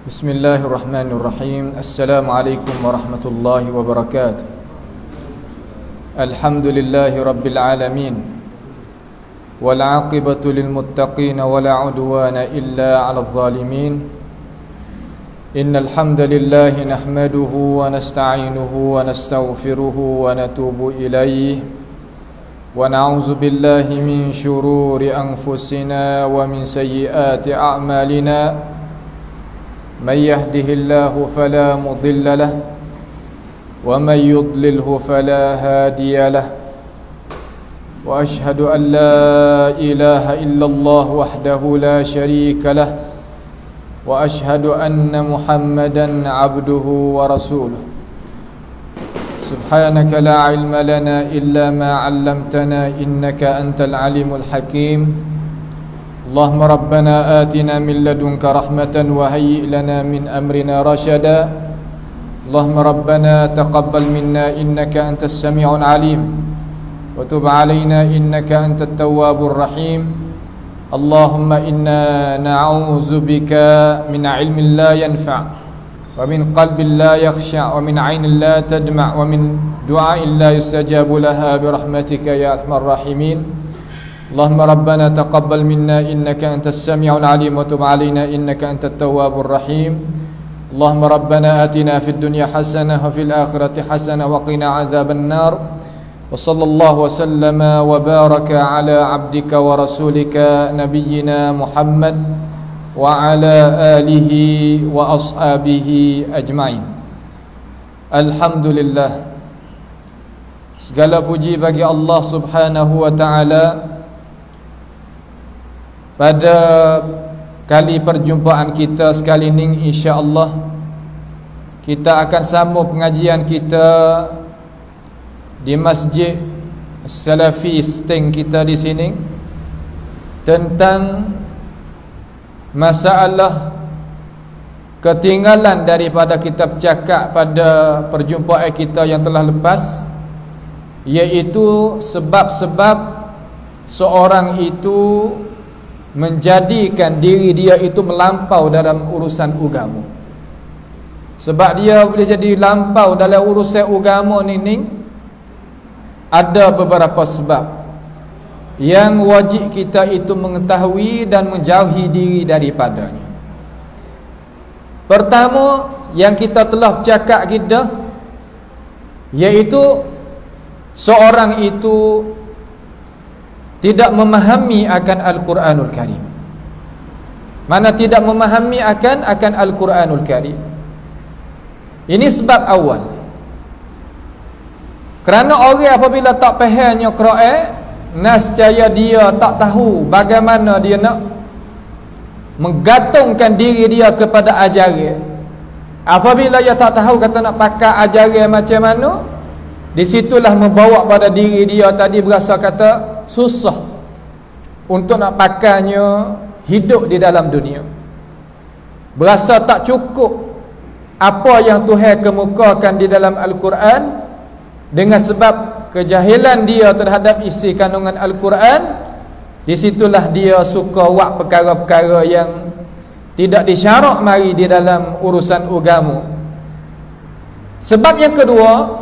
Bismillahirrahmanirrahim. Assalamualaikum warahmatullahi wabarakatuh. Alhamdulillahi rabbil alamin. Wal aqibatu lil muttaqin wa la udwana illa 'alal zalimin. Innal hamdalillahi nahmaduhu wa nasta'inuhu wa nastaghfiruhu wa natubu ilayhi. Wa na'udzu billahi min shururi anfusina wa min sayyiati a'malina. من يهده الله فلا مضل له ومن يضلله فلا هادي له وأشهد أن لا إله إلا الله وحده لا شريك له وأشهد أن محمدا عبده ورسوله سبحانك لا علم لنا إلا ما علمتنا إنك أنت العليم الحكيم اللهم ربنا آتنا من لدنك رحمة وهيئ لنا من أمرنا رشدا اللهم ربنا تقبل منا إنك أنت السميع العليم وتب علينا إنك أنت التواب الرحيم اللهم إنا نعوذ بك من علم لا ينفع ومن قلب لا يخشع ومن عين لا تدمع ومن دعاء لا يستجاب لها برحمتك يا أرحم الراحمين اللهم ربنا تقبل منا إنك أنت السميع العليم وتب علينا إنك أنت التواب الرحيم اللهم ربنا آتنا في الدنيا حسنة وفي الآخرة حسنة وقنا عذاب النار وصلى الله وسلم وبارك على عبدك ورسولك نبينا محمد وعلى آله وأصحابه أجمعين. Alhamdulillah, segala puji bagi Allah Subhanahu wa ta'ala. Pada kali perjumpaan kita sekali ini, insya-Allah kita akan sambung pengajian kita di Masjid Salafi Steng kita di sini tentang masalah ketinggalan daripada kitab cakap pada perjumpaan kita yang telah lepas, iaitu sebab-sebab seorang itu menjadikan diri dia itu melampau dalam urusan agama. Sebab dia boleh jadi lampau dalam urusan agama ni ada beberapa sebab yang wajib kita itu mengetahui dan menjauhi diri daripadanya. Pertama yang kita telah cakap kita, iaitu seorang itu tidak memahami akan Al-Quranul Karim. Mana tidak memahami akan Al-Quranul Karim. Ini sebab awal. Kerana orang apabila tak fahamnya Quran, nescaya dia tak tahu bagaimana dia nak menggantungkan diri dia kepada ajaran. Apabila dia tak tahu kata nak pakai ajaran macam mana, di situlah membawa pada diri dia tadi berasa kata susah untuk nak pakainya hidup di dalam dunia. Berasa tak cukup apa yang Tuhan kemukakan di dalam Al-Quran, dengan sebab kejahilan dia terhadap isi kandungan Al-Quran. Di situlah dia suka buat perkara-perkara yang tidak disyarak mari di dalam urusan agama. Sebab yang kedua,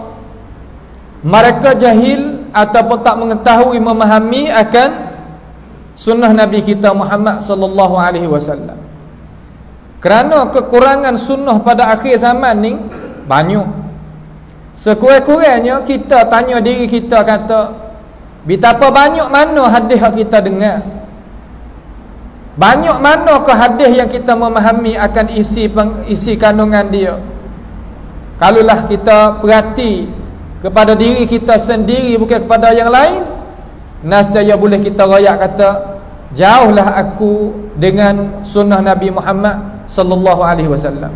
mereka jahil ataupun tak mengetahui memahami akan sunnah Nabi kita Muhammad sallallahu alaihi wasallam. Kerana kekurangan sunnah pada akhir zaman ni banyak. Sekurang-kurangnya kita tanya diri kita, kata betapa banyak mana hadis yang kita dengar, banyak manakah hadis yang kita memahami akan isi kandungan dia. Kalaulah kita perhati kepada diri kita sendiri, bukan kepada yang lain, nescaya boleh kita royak kata jauhlah aku dengan sunnah Nabi Muhammad sallallahu alaihi wasallam.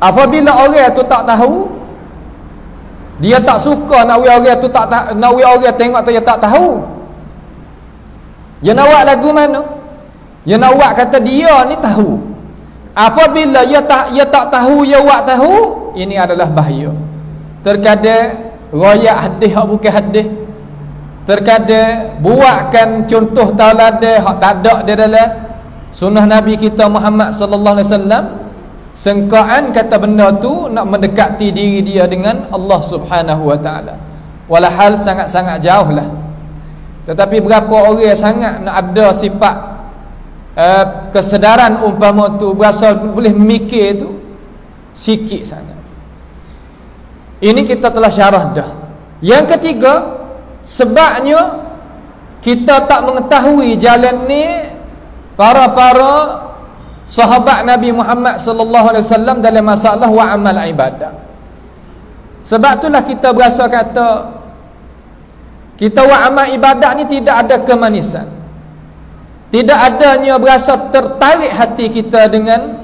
Apabila orang tu tak tahu, dia tak suka nak orang tu tak nak orang tengok tu dia tak tahu. Dia nak buat lagu mana? Dia nak buat kata dia ni tahu. Apabila dia tak tahu, dia buat tahu, ini adalah bahaya. Terkadang royak hadis hak bukan hadis, terkadang buatkan contoh tauladan hak tak ada di dalam sunnah Nabi kita Muhammad sallallahu alaihi wasallam, sangkaan kata benda tu nak mendekati diri dia dengan Allah Subhanahu wa taala. Walahal sangat-sangat jauh lah. Tetapi berapa orang sangat nak ada sifat kesedaran umpama tu, berasa boleh memikir tu sikit sangat. Ini kita telah syarah dah. Yang ketiga, sebabnya kita tak mengetahui jalan ni para sahabat Nabi Muhammad sallallahu alaihi wasallam dalam masalah wa amal ibadah. Sebab itulah kita berasa kata kita wa amal ibadah ni tidak ada kemanisan. Tidak adanya berasa tertarik hati kita dengan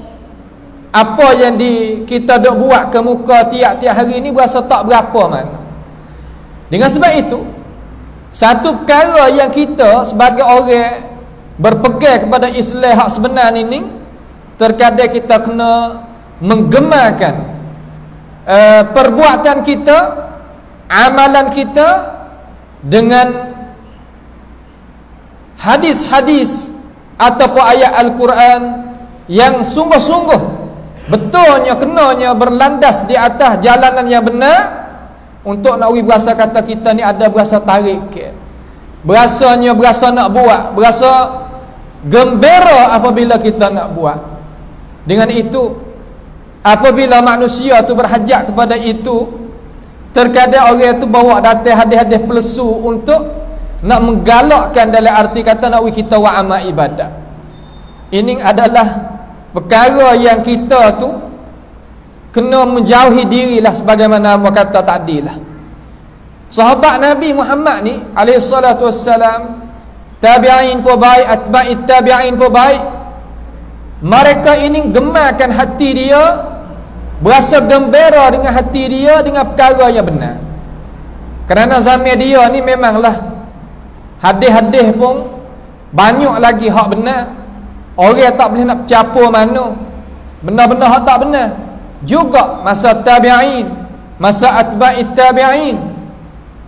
apa yang kita dok buat ke muka tiap-tiap hari ni, berasa tak berapa mana. Dengan sebab itu, satu perkara yang kita sebagai orang berpegang kepada Islam hak sebenar ini, terkadang kita kena menggemarkan perbuatan kita, amalan kita dengan hadis-hadis ataupun ayat Al-Quran yang sungguh-sungguh betulnya kenanya berlandas di atas jalanan yang benar, untuk nak berasa kata kita ni ada berasa tarik, berasanya berasa nak buat, berasa gembira apabila kita nak buat. Dengan itu, apabila manusia tu berhajat kepada itu, terkadang orang tu bawa datang hadis-hadis pelesu untuk nak menggalakkan dalam arti kata nak kita wa amal ibadah. Ini adalah perkara yang kita tu kena menjauhi dirilah, sebagaimana kata tadi lah. Sahabat Nabi Muhammad ni alaihi salatu wassalam, tabi'in pun baik, atba'it tabi'in pun baik, mereka ini gemarkan hati dia, berasa gembira dengan hati dia dengan perkara yang benar. Kerana zaman dia ni memanglah hadis-hadis pun banyak lagi hak benar. Orang tak boleh nak campur mana benar-benar hak tak benar. Juga masa tabi'in, masa atba'it tabi'in.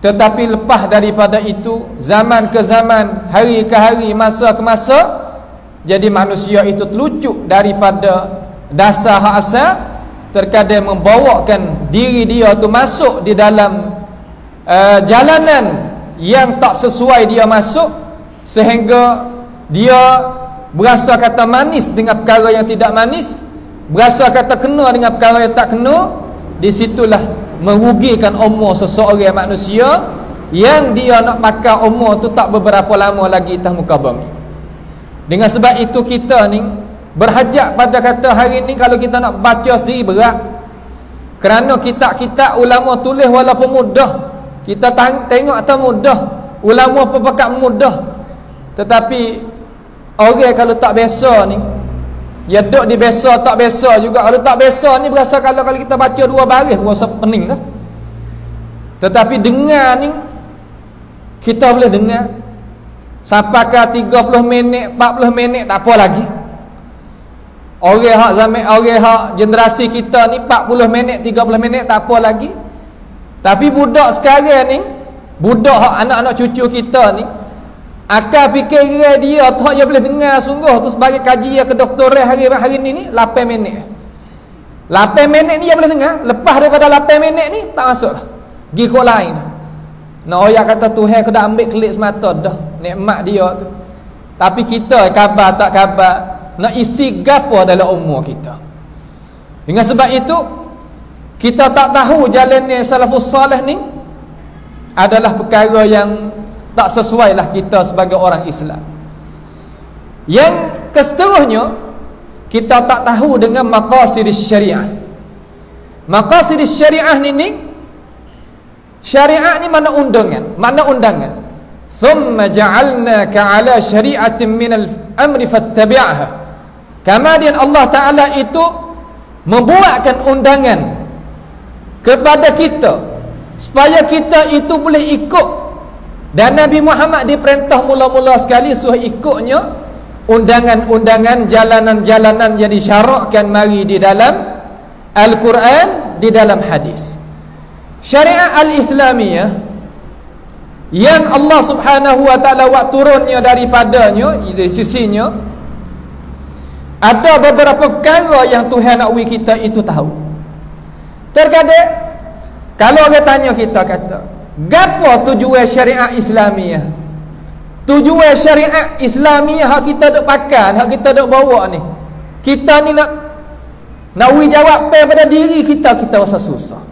Tetapi lepas daripada itu, zaman ke zaman, hari ke hari, masa ke masa, jadi manusia itu terlucuk daripada dasar hak asal, terkadang membawakan diri dia tu masuk di dalam jalanan yang tak sesuai dia masuk, sehingga dia berasa kata manis dengan perkara yang tidak manis, berasa kata kena dengan perkara yang tak kena. Disitulah merugikan umur seseorang manusia yang dia nak pakai umur tu tak beberapa lama lagi atas muka bumi. Dengan sebab itu kita ni berhajat pada kata hari ni kalau kita nak baca sendiri berat, kerana kitab-kitab ulama tulis walaupun mudah, kita tengok atas mudah, ulama pepakat mudah, tetapi orang kalau tak biasa ni, ya duk di biasa tak biasa juga. Kalau tak biasa ni berasa kalau kita baca dua baris berasa pening lah. Tetapi dengar ni kita boleh dengar sampai ke 30 minit 40 minit tak apa lagi. Orang hak zaman, orang hak generasi kita ni 40 minit 30 minit tak apa lagi. Tapi budak sekarang ni, budak hak anak-anak cucu kita ni, akal fikiran dia tu dia boleh dengar sungguh tu sebagai kajian kedoktoran hari ni 8 minit. 8 minit ni dia boleh dengar. Lepas daripada 8 minit ni tak masuk dah. Pergi kok lain dah. Nak oyak kata Tuhan aku dah ambil kelik semata dah nikmat dia tu. Tapi kita khabar tak khabar nak isi gapo dalam umur kita. Dengan sebab itu kita tak tahu jalan ni salafus salih ni adalah perkara yang tak sesuai lah kita sebagai orang Islam. Yang keseterusnya, kita tak tahu dengan maqasidis syariah. Maqasidis syariah ni syariat ni mana undangan, mana undangan. Thumma ja'alnaka 'ala syari'atin minal amri fattabi'ha. Kemudian Allah Ta'ala itu membuatkan undangan kepada kita supaya kita itu boleh ikut. Dan Nabi Muhammad diperintah mula-mula sekali suruh ikutnya undangan-undangan, jalanan-jalanan yang disyarakkan mari di dalam Al-Quran, di dalam hadis. Syariat Al-Islamiyah yang Allah Subhanahu wa ta'ala buat turunnya daripadanya, dari sisinya, Ada beberapa perkara yang Tuhan nak uji kita itu tahu. Terkadang kalau orang tanya kita kata, gapo tujuan syariat Islamiah? Tujuan syariat Islamiah hak kita duk pakai, hak kita duk bawa ni. Kita ni nak uji jawab pada diri kita, kita rasa susah.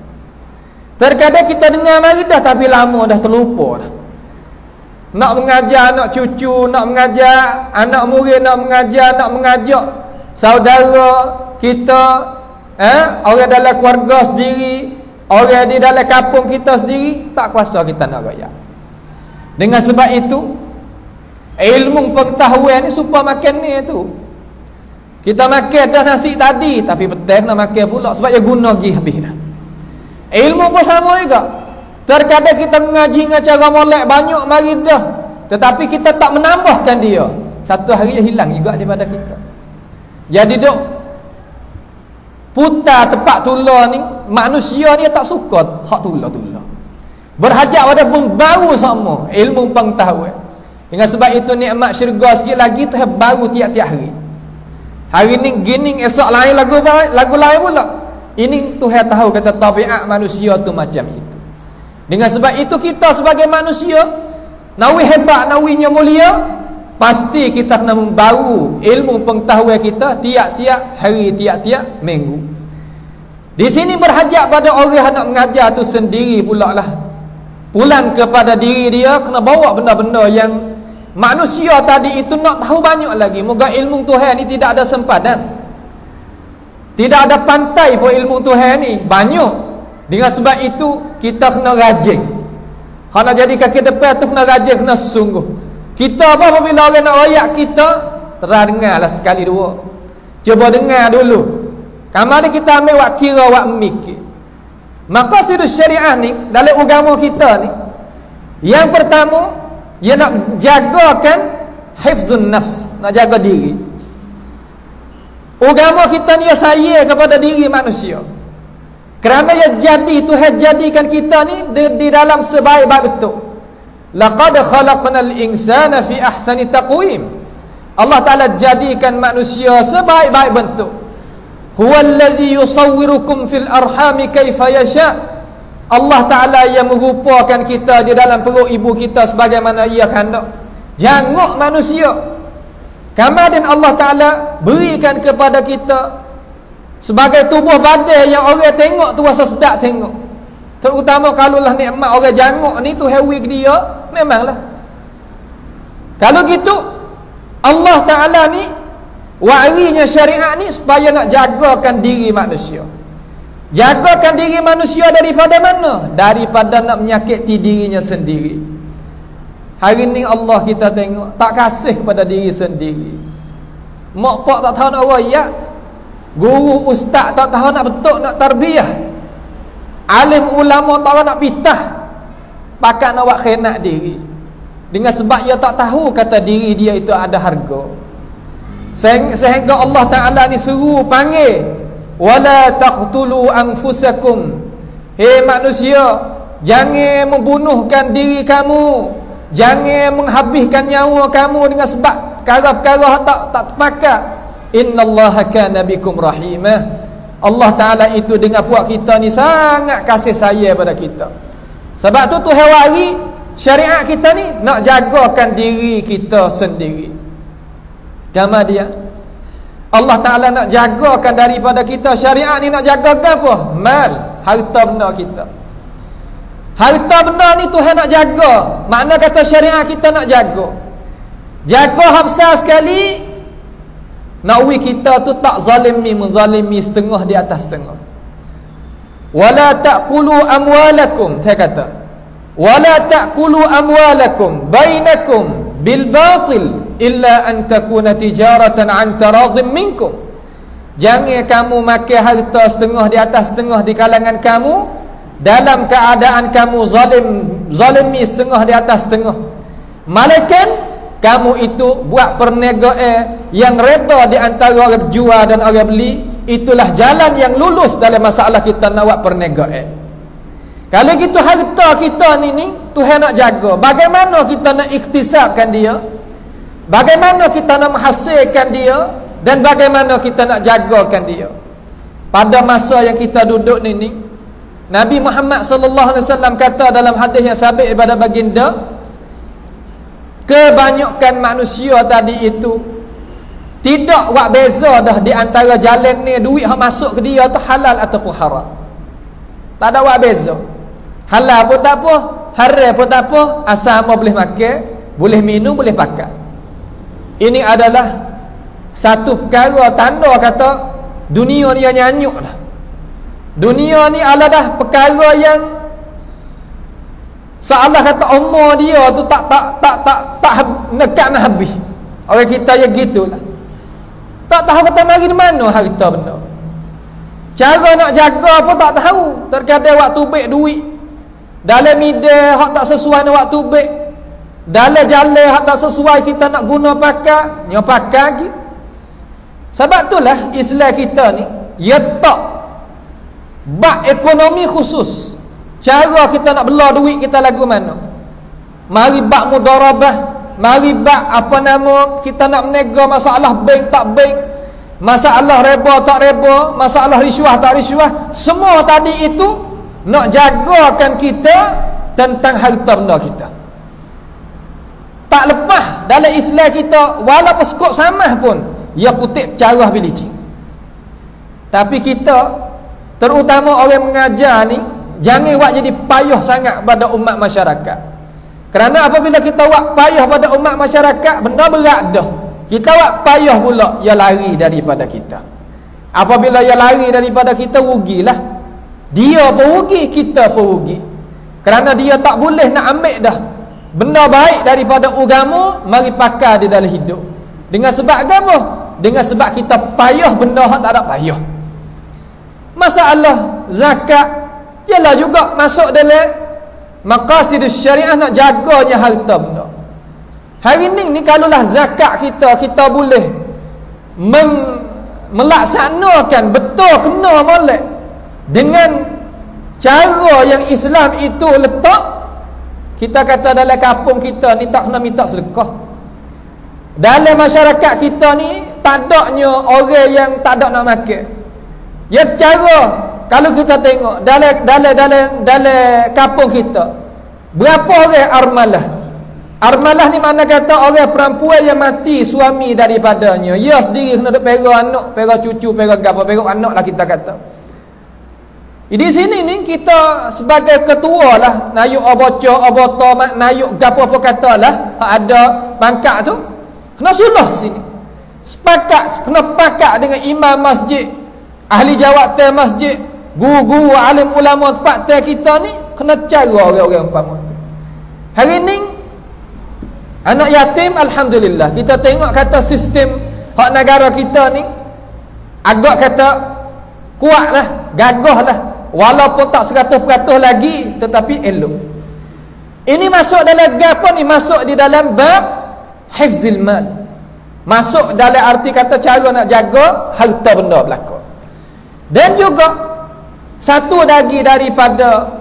Terkadang kita dengar mari dah tapi lama dah terlupa dah. Nak mengajar anak cucu, nak mengajar anak murid, nak mengajar, nak mengajak saudara kita, orang dalam keluarga sendiri, orang di dalam kampung kita sendiri, tak kuasa kita nak raya. Dengan sebab itu, ilmu pengetahuan ni supaya makan ni tu. Kita makan dah nasi tadi, tapi petang nak makan pula sebab dia guna lagi habis dah. Ilmu pun sama juga. Terkadang kita mengaji dengan cara molek banyak mari dah, tetapi kita tak menambahkan dia. Satu hari dia hilang juga daripada kita. Jadi duk putar tempat tular ni, manusia ni tak suka hak tular-tular. Berhajat pada baru sama ilmu pengetahuan. Dengan sebab itu nikmat syurga sikit lagi tu baru tiap-tiap hari. Hari ni gini, esok lain lagu lain pula. Ini Tuhan tahu kata tabiat manusia tu macam itu. Dengan sebab itu kita sebagai manusia nawi hebat, nawinya mulia, pasti kita kena membawa ilmu pengetahuan kita tiap-tiap hari, tiap-tiap minggu. Di sini berhajat pada orang yang nak mengajar tu sendiri pula lah. Pulang kepada diri dia, kena bawa benda-benda yang manusia tadi itu nak tahu banyak lagi. Moga ilmu Tuhan ni tidak ada sempadan, tidak ada pantai pun ilmu Tuhan ni banyak. Dengan sebab itu kita kena rajin. Kalau nak jadi kaki depan tu kena rajin, kena sungguh. Kita apa apabila orang nak royak kita, dengarlah sekali dua. Cuba dengar dulu. Kamar ni kita ambil wak kira, wak mikir. Maka sidus syariah ni dalam agama kita ni, yang pertama ia nak jagakan hifzun nafs, nak jaga diri. Agama kita ni sayang kepada diri manusia. Kerana ia jadi Tuhan jadikan kita ni di dalam sebaik-baik bentuk. Laqad khalaqnal insana fi ahsani taqwim. Allah Taala jadikan manusia sebaik-baik bentuk. Huwallazi yusawwirukum fil arhami kaifa yasha. Allah Taala yang merupakan kita di dalam perut ibu kita sebagaimana ia kehendak. Janguk manusia. Kemudian Allah Taala berikan kepada kita sebagai tubuh badan yang orang tengok tu rasa sedap tengok. Terutama kalau lah nikmat orang janguk ni tu hewi dia, memanglah. Kalau gitu Allah Ta'ala ni warinya syariat ni supaya nak jagakan diri manusia. Jagakan diri manusia daripada mana? Daripada nak menyakiti dirinya sendiri. Hari ni Allah kita tengok tak kasih kepada diri sendiri. Mak pak tak tahu nak royak, guru ustaz tak tahu nak betul nak tarbiyah, alim ulama tak tahu nak pitah, pakat nak buat khianat diri. Dengan sebab ia tak tahu kata diri dia itu ada harga. Sehingga Allah Ta'ala ni suruh panggil, wala taqtulu anfusakum. Hei manusia, jangan membunuhkan diri kamu, jangan menghabiskan nyawa kamu dengan sebab perkara-perkara tak terpakat. Innallaha kana bikum rahimah. Allah Ta'ala itu dengan puak kita ni sangat kasih sayang pada kita. Sebab tu Tuhan wari syariat kita ni nak jagakan diri kita sendiri. Kemudian Allah Ta'ala nak jagakan daripada kita syariat ni, nak jagakan apa? Mal, harta benda kita. Harta benda ni Tuhan nak jaga. Makna kata syariat kita nak jaga. Jaga habsah sekali. Nakwi kita tu tak menzalimi setengah di atas setengah. Wala ta'kulu amwalakum, saya kata, wala ta'kulu amwalakum bainakum bil batil illa an takuna tijaratan an taradhim minkum. Jangan kamu makan harta setengah di atas setengah di kalangan kamu dalam keadaan kamu zalimi setengah di atas setengah. Malaikat kamu itu buat perniagaan yang reda di antara orang jual dan orang beli. Itulah jalan yang lulus dalam masalah kita nak buat perniagaan. Kalau gitu harta kita ni Tuhan nak jaga. Bagaimana kita nak ikhtisabkan dia? Bagaimana kita nak menghasilkan dia? dan bagaimana kita nak jagakan dia. Pada masa yang kita duduk ni, Nabi Muhammad sallallahu alaihi wasallam kata dalam hadis yang sabit daripada baginda, kebanyakan manusia tadi itu tidak buat beza dah di antara jalan ni, duit hak masuk ke dia tu halal ataupun haram. Tak ada buat beza. Halal pun tak apa, haram pun tak apa, asal mau boleh makan, boleh minum, boleh pakai. Ini adalah satu perkara tanda kata dunia ni nyanyuk dah. Dunia ni adalah dah perkara yang seolah kata umur dia tu tak nekat nak habis. Orang kita yang gitulah. Tak tahu kata mari di mana harta benda. Cara nak jaga pun tak tahu. Terkadang waktu baik duit dalam media hak tak sesuai dengan waktu baik, dalam jalan hak tak sesuai kita nak guna pakai, nyo pakai lagi. Sebab itulah Islam kita ni ia tak bab ekonomi khusus. Cara kita nak bela duit kita lagu mana? Mari bab mudarabah, mari bab apa nama kita nak menega masalah bank tak bank, masalah riba tak riba, masalah riswah tak riswah. Semua tadi itu nak jagakan kita tentang harta benda kita. Tak lepas dalam Islam kita, walaupun skop samah pun ia kutip cara bilicin. Tapi kita, terutama orang mengajar ni, jangan buat jadi payah sangat pada umat masyarakat. Kerana apabila kita buat payah pada umat masyarakat, benda berat dah. Kita buat payah pula, ia lari daripada kita. Apabila ia lari daripada kita, rugilah. Dia pun rugi, kita pun rugi. Kerana dia tak boleh nak ambil dah benda baik daripada agama, mari pakai di dalam hidup. Dengan sebab apa? Dengan sebab kita payah benda yang tak ada payah. Masalah zakat ialah juga masuk dalam maqasid syariah, nak jaganya harta benda. Hari ni kalaulah zakat kita boleh melaksanakan betul kena molek dengan cara yang Islam itu letak. Kita kata dalam kampung kita ni tak kena minta sedekah. Dalam masyarakat kita ni tak adanya orang yang tak ada nak makan. Ya cara kalau kita tengok dalam kampung kita, berapa orang armalah? Armalah ni mana kata orang perempuan yang mati suami daripadanya. Ia sendiri kena duk pera anak, pera cucu, pera gapo, pera anak lah kita kata. Di sini ni kita sebagai ketua lah, nayuk abocah, abota, nayuk gapo apa katalah, ada pangkat tu, kena suluh sini. Sepakat, kena pakat dengan imam masjid, ahli jawatan masjid, guru-guru, alim ulama tempat kita ni, kena cara orang-orang umpama tu. Hari ni anak yatim, alhamdulillah, kita tengok kata sistem hak negara kita ni agak kata kuatlah, gagahlah. Walaupun tak 100% lagi, tetapi elok. Ini masuk dalam apa ni? Masuk di dalam bab hifzil mal. Masuk dalam arti kata cara nak jaga harta benda belaka. Dan juga satu lagi daripada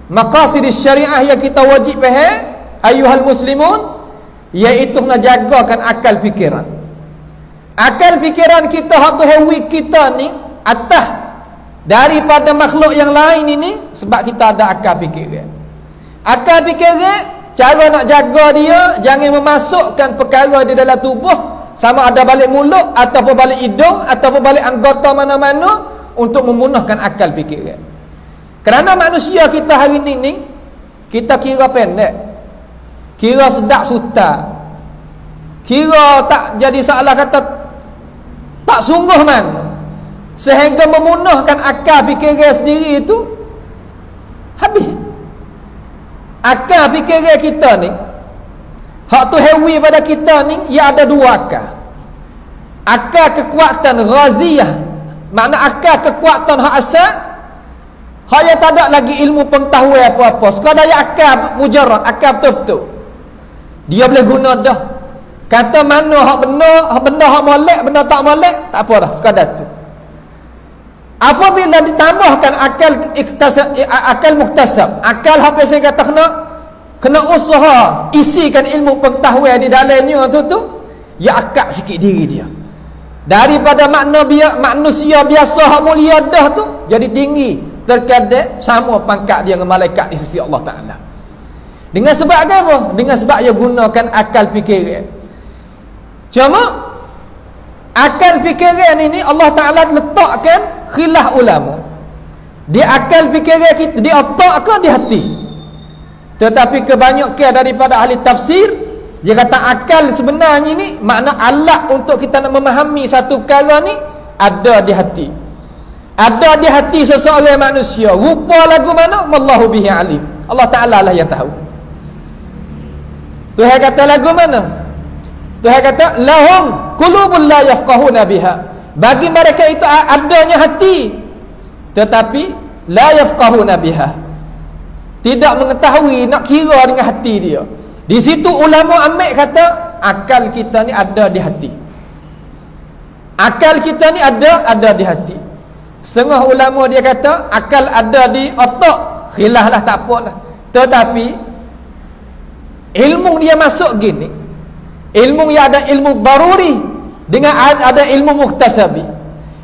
maqasid syariah yang kita wajib faham, ayuhal muslimun, iaitu nak jagakan akal fikiran. Akal fikiran kita hak tu hewi kita ni atas daripada makhluk yang lain ini, sebab kita ada akal fikiran. Akal fikiran, cara nak jaga dia, jangan memasukkan perkara di dalam tubuh, sama ada balik mulut ataupun balik hidung ataupun balik anggota mana-mana, untuk memunahkan akal fikiran. Kerana manusia kita hari ini kita kira pendek, kira sedak suta, kira tak jadi salah kata tak sungguh man, sehingga memunahkan akal fikiran sendiri itu habis. Akal fikiran kita ni, hak tu hewi pada kita ni, ia ada dua akal. Akal kekuatan raziyah, makna akal kekuatan hak asal, hak yang tak ada lagi ilmu pengetahuan apa-apa, sekadar akal mujarrad, akal betul-betul dia boleh guna dah. Kata mana hak benda hak molek, benda tak molek, tak apa dah, sekadar tu. Apabila ditambahkan akal muktasab, akal hak biasa kata kena usaha isikan ilmu pengetahuan di dalamnya tu ya akak sikit diri dia. Daripada manusia biasa hak mulia dah tu jadi tinggi, terkadang sama pangkat dia dengan malaikat di sisi Allah Taala. Dengan sebab apa? Dengan sebab dia gunakan akal fikiran. Cuma akal fikiran ini Allah Taala letakkan khilaf ulama. Di akal fikiran kita, di otak ke di hati. Tetapi kebanyakan daripada ahli tafsir, dia kata akal sebenarnya ni makna alat untuk kita nak memahami satu perkara ni ada di hati. Ada di hati seseorang manusia. Rupa lagu mana? Wallahu bihi alim. Allah Ta'ala lah yang tahu. Tuhan kata lagu mana? Tuhan kata lahum qulubun la yafqahuna biha. Bagi mereka itu adanya hati, tetapi la yafqahuna biha, tidak mengetahui, nak kira dengan hati dia. Di situ ulama ambil kata akal kita ni ada di hati. Akal kita ni ada di hati. Setengah ulama dia kata akal ada di otak. Khilaf lah, tak apalah. Tetapi ilmu dia masuk gini. Ilmu yang ada ilmu daruri dengan ada ilmu muhtasabi.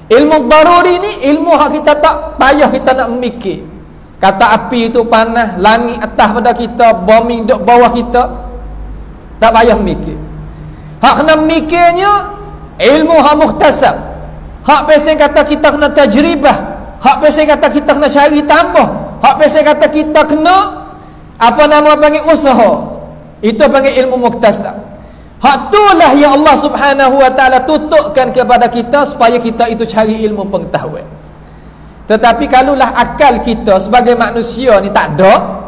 Ilmu daruri ni ilmu hak kita tak payah kita nak memikir. Kata api itu panas, langit atas pada kita, bumi duduk bawah kita, tak payah mikir. Hak kena mikirnya ilmu hak muhtasab. Hak pesen kata kita kena tajribah. Hak pesen kata kita kena cari tambah. Hak pesen kata kita kena panggil usaha. Itu panggil ilmu muhtasab. Hak itulah yang Allah Subhanahu wa taala tutupkan kepada kita supaya kita itu cari ilmu pengetahuan. Tetapi kalaulah akal kita sebagai manusia ni tak ada,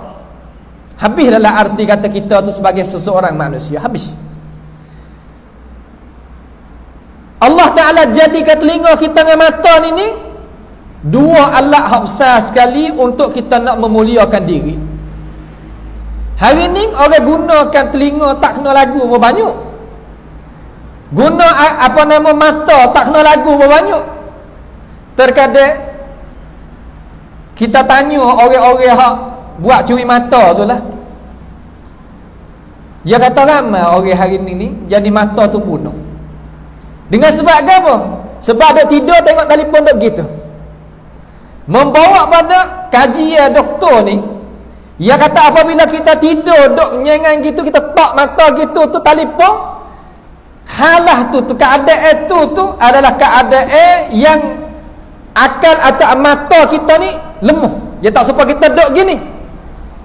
habis dalam arti kata kita tu sebagai seseorang manusia, habis. Allah Ta'ala jadikan telinga kita dengan mata ni dua alat hak besar sekali untuk kita nak memuliakan diri. Hari ni orang gunakan telinga tak kena lagu berapa banyak. Guna mata tak kena lagu berapa banyak. Terkadang kita tanya orang-orang hak buat curi mata tu lah, dia kata ramai orang hari ni jadi mata tu bunuh. Dengan sebab apa? Sebab duk tidur tengok telefon duk gitu. Membawa pada kajian doktor ni, dia kata apabila kita tidur duk nyengang gitu, kita tok mata gitu tu telefon, halah tu keadaan tu adalah keadaan yang akal atau mata kita ni lemah. Dia tak supaya kita duduk gini.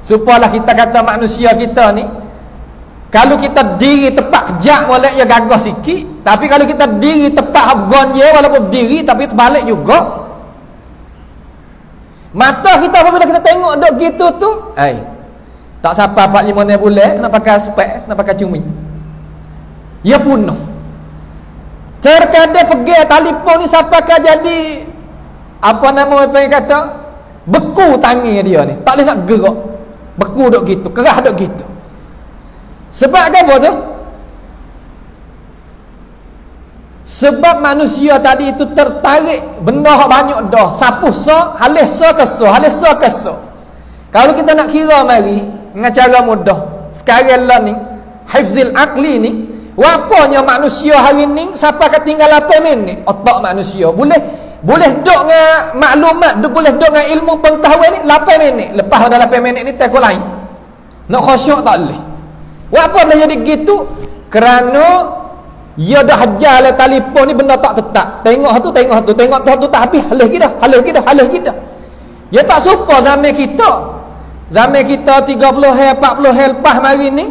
Supalah kita kata manusia kita ni, kalau kita diri tepat kejap boleh ia gagah sikit, tapi kalau kita diri tepat gon je walaupun berdiri tapi terbalik juga. Mata kita apabila kita tengok duk gitu tu, tak sampai 4-5 bulan kena pakai spek, kena pakai cumi. Ia penuh. Terkadang pergi telefon ni sampai jadi kata beku tangan dia ni, tak boleh nak gerak, beku duk gitu, kerah duk gitu. Sebab apa tu? Sebab manusia tadi itu tertarik benda hak banyak dah, sapuh so halih so keso, halih so keso. Kalau kita nak kira mari dengan cara mudah sekarang lah ni hifzil aqli ni, wapanya manusia hari ni sampai ketinggal 8 minit otak manusia boleh duk dengan maklumat, boleh duk dengan ilmu pengetahuan ni 8 minit. Lepas dah 8 minit ni tekuk lain, nak khusyuk tak boleh. Apa boleh jadi gitu? Kerana dia dah hajar le telefon ni benda tak tetap. Tengok tu tak habis, halih kita. Dia tak serupa zaman kita. Zaman kita 30 hari 40 hari lepas mari ni,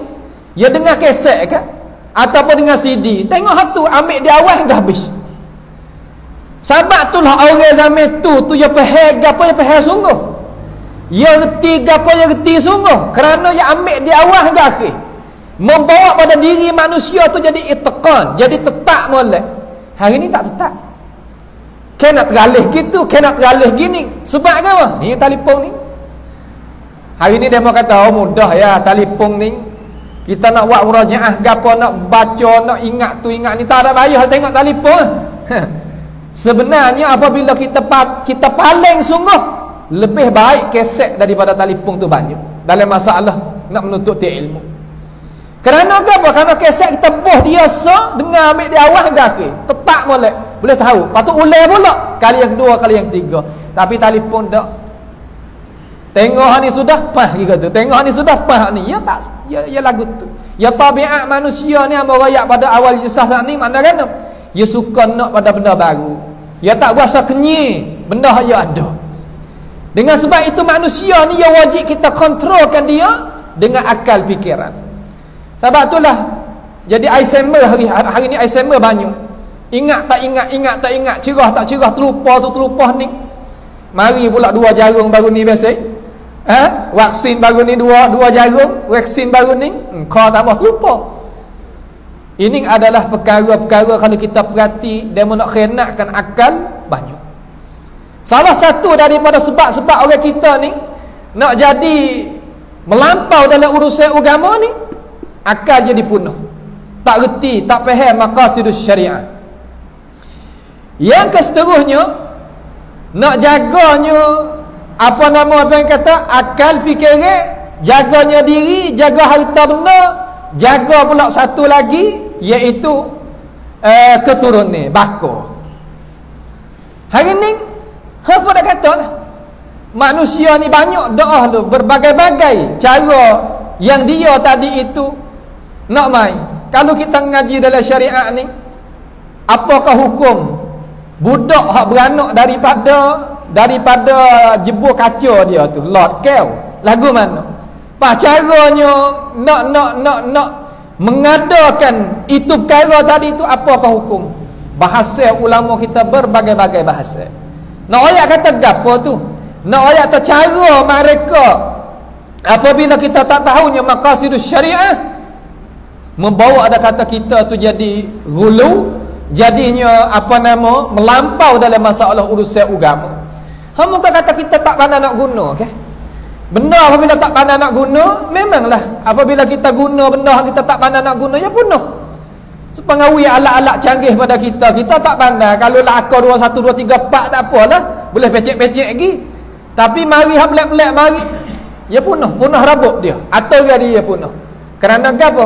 dia dengar kaset kan ataupun dengan CD. Tengok tu ambil di awal hingga habis. Sebab itulah orang zaman tu dia faham gapo dia faham sungguh. Dia reti gapo dia reti sungguh kerana dia ambil di awal hingga akhir. Membawa pada diri manusia tu jadi itqan, jadi tetap molek. Hari ni tak tetap. Kena teralih gitu, kena teralih gini. Sebab apa? Ni telefon ni. Hari ni dia mau kata mudah ya telefon ni. Kita nak buat murajaah gapo, nak baca, nak ingat tu ingat ni tak ada payah tengok telefon. Sebenarnya apabila kita paling sungguh, lebih baik keset daripada telefon tu banyak dalam masalah nak menuntut ilmu. Kerana apa? Kerana keset kita boh dia dengar ambil di awal hingga akhir, tetap molek. boleh tahu. Lepas tu ulang pula kali yang kedua, kali yang ketiga. Tapi telefon tak. Tengok ni sudah pah gitu. Tengok ni sudah pah ni. Ya tak, ya lagu tu. Ya tabiat manusia ni hamba rakyat pada awal kisah ni mana kan? Ya suka nak pada benda baru. Ya tak berasa kenyir benda yang ada. Dengan sebab itu manusia ni yang wajib kita kontrolkan dia dengan akal fikiran. Sebab itulah jadi Alzheimer hari ni Alzheimer banyak. Ingat tak ingat, ingat tak ingat, cerah tak cerah, terlupa tu terlupa ni. Mari pula 2 jarum baru ni biasa. Vaksin baru ni 2 jarum, vaksin baru ni kau tambah terlupa. Ini adalah perkara-perkara kalau kita perhati dia nak khenakkan akal banyak. Salah satu daripada sebab-sebab orang kita ni nak jadi melampau dalam urusan agama ni, akal jadi punah. Tak reti, tak faham maqasidus syariah. Yang seterusnya nak jaganya apa yang kata akal fikiran, jaganya diri, jaga harta benda, jaga pula satu lagi iaitu keturunan bakor. Hari ni apa dah kata lah, manusia ni banyak doa lu berbagai-bagai cara yang dia tadi itu nak main. Kalau kita ngaji dalam syariat ni, apakah hukum budak hak beranak daripada jebur kaca dia tu, Lord Kew, lagu mana? Pas caranya nak mengadakan itu perkara tadi itu, apakah hukum? Bahasa ulama kita berbagai-bagai bahasa. Nak ayat kata gapo tu? Nak ayat kata cara mereka apabila kita tak tahunya maqasidus syariah, membawa ada kata kita tu jadi ghulu, jadinya melampau dalam masalah urusan agama. Muka kata kita tak pandai nak guna, okey? Benda apabila tak pandai nak guna, memanglah apabila kita guna benda kita tak pandai nak guna, ya punah. Sepengaruhi alat-alat canggih pada kita, kita tak pandai. Kalau lah akar 2 1 2 3 4 tak apalah, boleh pecek-pecek lagi. Tapi mari hak pelik-pelik mari, ya punah rabuk dia. Atau dia punah. Kerana apa?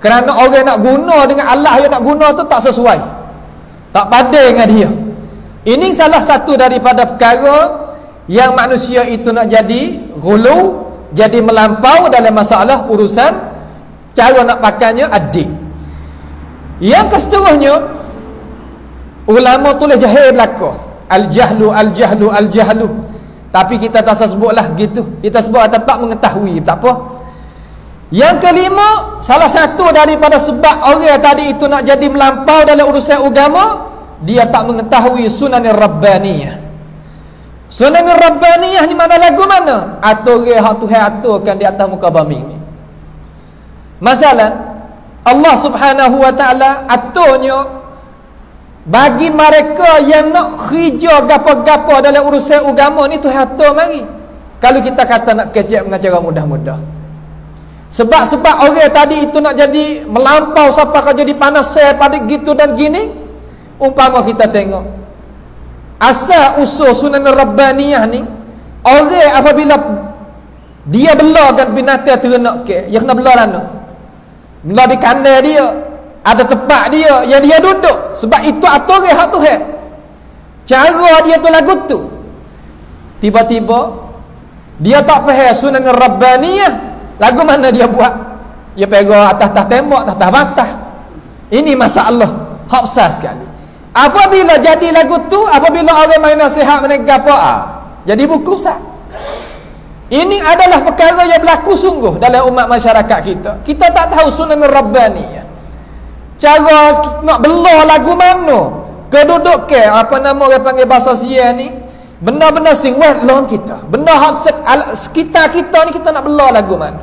Kerana orang nak guna dengan Allah yang nak guna tu tak sesuai, tak padai dengan dia. Ini salah satu daripada perkara yang manusia itu nak jadi ghulu, jadi melampau dalam masalah urusan cara nak pakainya adik. Yang keseterusnya ulama tulis jahil belaka, al-jahlu. Tapi kita tak sebutlah gitu, kita sebut tak mengetahui, tak apa. Yang kelima, salah satu daripada sebab orang tadi itu nak jadi melampau dalam urusan agama, dia tak mengetahui sunanir rabbaniyah. Sunanir rabbaniyah ni mana lagu mana? Atur hak Tuhan aturkan di atas muka bumi ni. Masalah Allah Subhanahu wa taala aturnya bagi mereka yang nak hijau gapo-gapo dalam urusan agama ni, Tuhan atur mari. Kalau kita kata nak kecek dengan cara mudah-mudah, sebab orang tadi itu nak jadi melampau sampai kau jadi panas pada gitu dan gini. Umpama kita tengok asal usul sunan rabbaniyah ni, orang apabila dia belakan binatang ternak ke, dia kena belah mana? Belah di kandang dia, ada tempat dia yang dia duduk. Sebab itu aturan hak Tuhan, cara dia tu lagu tu. Tiba-tiba dia tak faham sunan rabbaniyah, lagu mana dia buat? Dia pegang atas tembok, atas batas. Ini masalah hak besar sekali. Apabila jadi lagu tu, apabila orang main nasihat menegak jadi buku besar. Ini adalah perkara yang berlaku sungguh dalam umat masyarakat kita. Kita tak tahu sunan rabbaniyah, cara nak belah lagu mana, keduduk ke orang panggil bahasa Sia ni, benda-benda sing wetland kita, benda hak sekitar kita ni, kita nak belah lagu mana,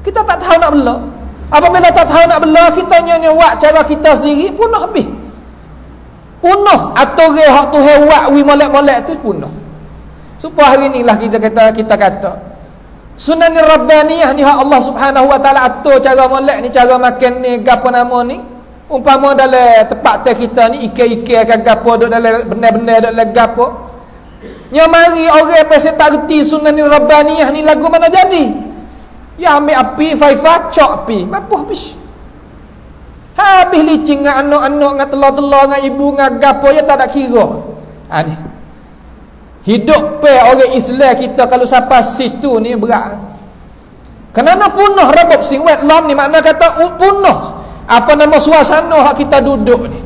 kita tak tahu nak belah. Apabila tak tahu nak belah, kita nyanyi buat cara kita sendiri, punah habis. Punah atau hak Tuhan buat wi molek-molek tu punah. Supaya hari inilah kita kata sunan rabbaniyah ni hak Allah Subhanahu wa taala atur cara molek ni, cara makan ni, gapo nama ni. Umpama dalam tempat kita ni ikan-ikan ke gapo duk dalam benda-benda duk dalam gapo. Nya mari orang pasal tak reti sunan rabbaniyah ni lagu mana jadi. Ya ambil api faifa cok api, apa habis. Habis licin dengan anak-anak, dengan telur-telur, dengan ibu, dengan gapo, ya tak ada kira. Ni hidup orang Islam kita kalau sampai situ ni berat. Kerana punah rebab sing wetlam ni, makna kata punah apa nama suasana hak kita duduk ni,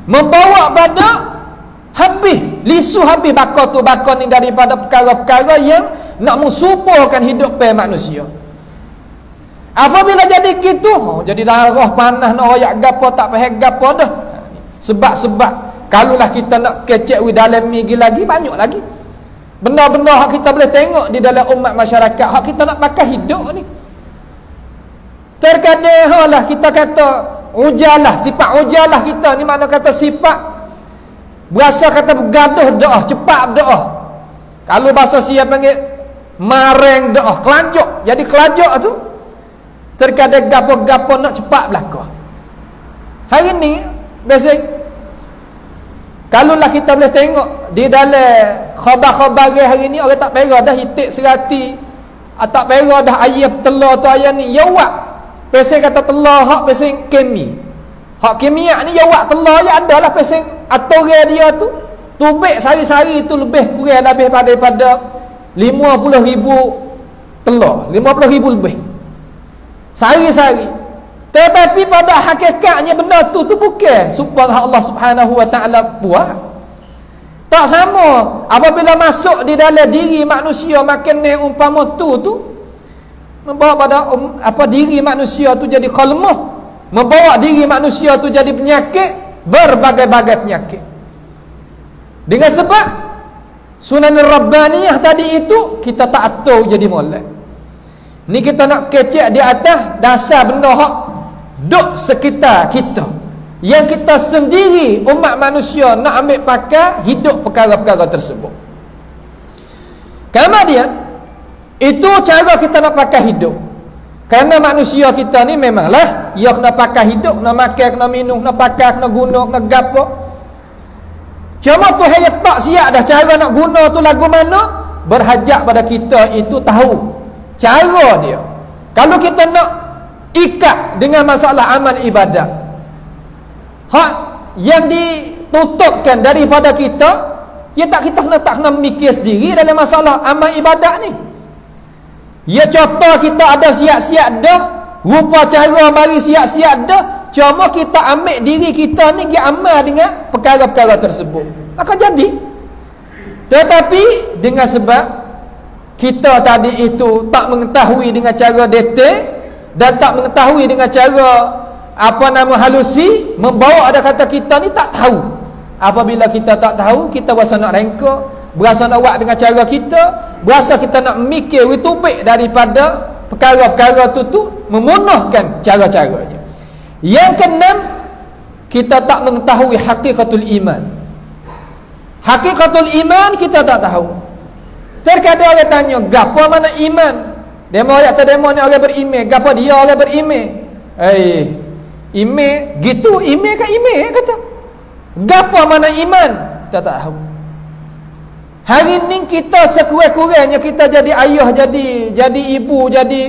membawa pada habis lisu, habis bakar tu bakar ni daripada perkara-perkara yang nak mensuburkan hidup manusia. Apabila jadi gitu, jadi darah panas nak royak gapo, tak faham gapo dah. Sebab kalaulah kita nak kecek dalam migi lagi, banyak lagi benda-benda hak kita boleh tengok di dalam umat masyarakat hak kita nak pakai hidup ni. Terkadang lah kita kata ujalah, sifat ujalah kita ni, makna kata sifat berasa kata bergaduh doa, cepat doa. Kalau bahasa siapa panggil mareng doa, kelanjok. Jadi kelanjok tu terkadang gapo-gapo nak cepat belaka. Hari ni biasa kalaulah kita boleh tengok di dalam khabar-khabar hari ni, orang tak pera dah hitik serati, tak pera dah ayat telur tu ayat ni yawak. Pasal kata telur hak pasal kemi, hak kimia ni yawak telur ya adalah pasal atoran dia tu tubik sehari-hari tu lebih kurang lebih daripada 50,000 telur, 50,000 lebih sehari-hari. Tetapi pada hakikatnya benda tu bukan subhanallah Allah Subhanahu wa taala buat. Tak sama apabila masuk di dalam diri manusia, makin ni umpama tu membawa pada diri manusia tu jadi qalmah, membawa diri manusia tu jadi penyakit, berbagai-bagai penyakit. Dengan sebab Sunan Rabbaniyah tadi itu kita tak atur jadi molek. Ni kita nak kecek di atas dasar benda hak duk sekitar kita, yang kita sendiri umat manusia nak ambil pakai hidup perkara-perkara tersebut. Kemudian itu cara kita nak pakai hidup. Kerana manusia kita ni memanglah ia kena pakai hidup, kena makan, kena minum, kena pakai, kena guna, kena gapo. Cuma tu hanya tak siap dah cara nak guna tu lagu mana, berhajat pada kita itu tahu cara dia. Kalau kita nak ikat dengan masalah amal ibadat, hak yang ditutupkan daripada kita, ya tak kita tak kena mikir sendiri dalam masalah amal ibadat ni. Ya contoh kita ada siap-siap dah, rupa cara mari siap-siap dah, cuma kita ambil diri kita ni pergi amal dengan perkara-perkara tersebut, maka jadi. Tetapi dengan sebab kita tadi itu tak mengetahui dengan cara detail dan tak mengetahui dengan cara halusi, membawa ada kata kita ni tak tahu. Apabila kita tak tahu, kita berasa nak rengka, berasa nak buat dengan cara kita, berasa kita nak mikir witubik daripada perkara-perkara tu memunahkan cara-caranya. Yang keenam, kita tak mengetahui hakikatul iman. Hakikatul iman kita tak tahu. Terkadang orang tanya, gapo mana iman? Demo ayat atau demo ni orang beriman, gapo dia orang beriman? Iman gitu, iman ke iman kata. Gapo mana iman? Kita tak tahu. Hari ni kita sekurang-kurangnya kita jadi ayah, jadi ibu, jadi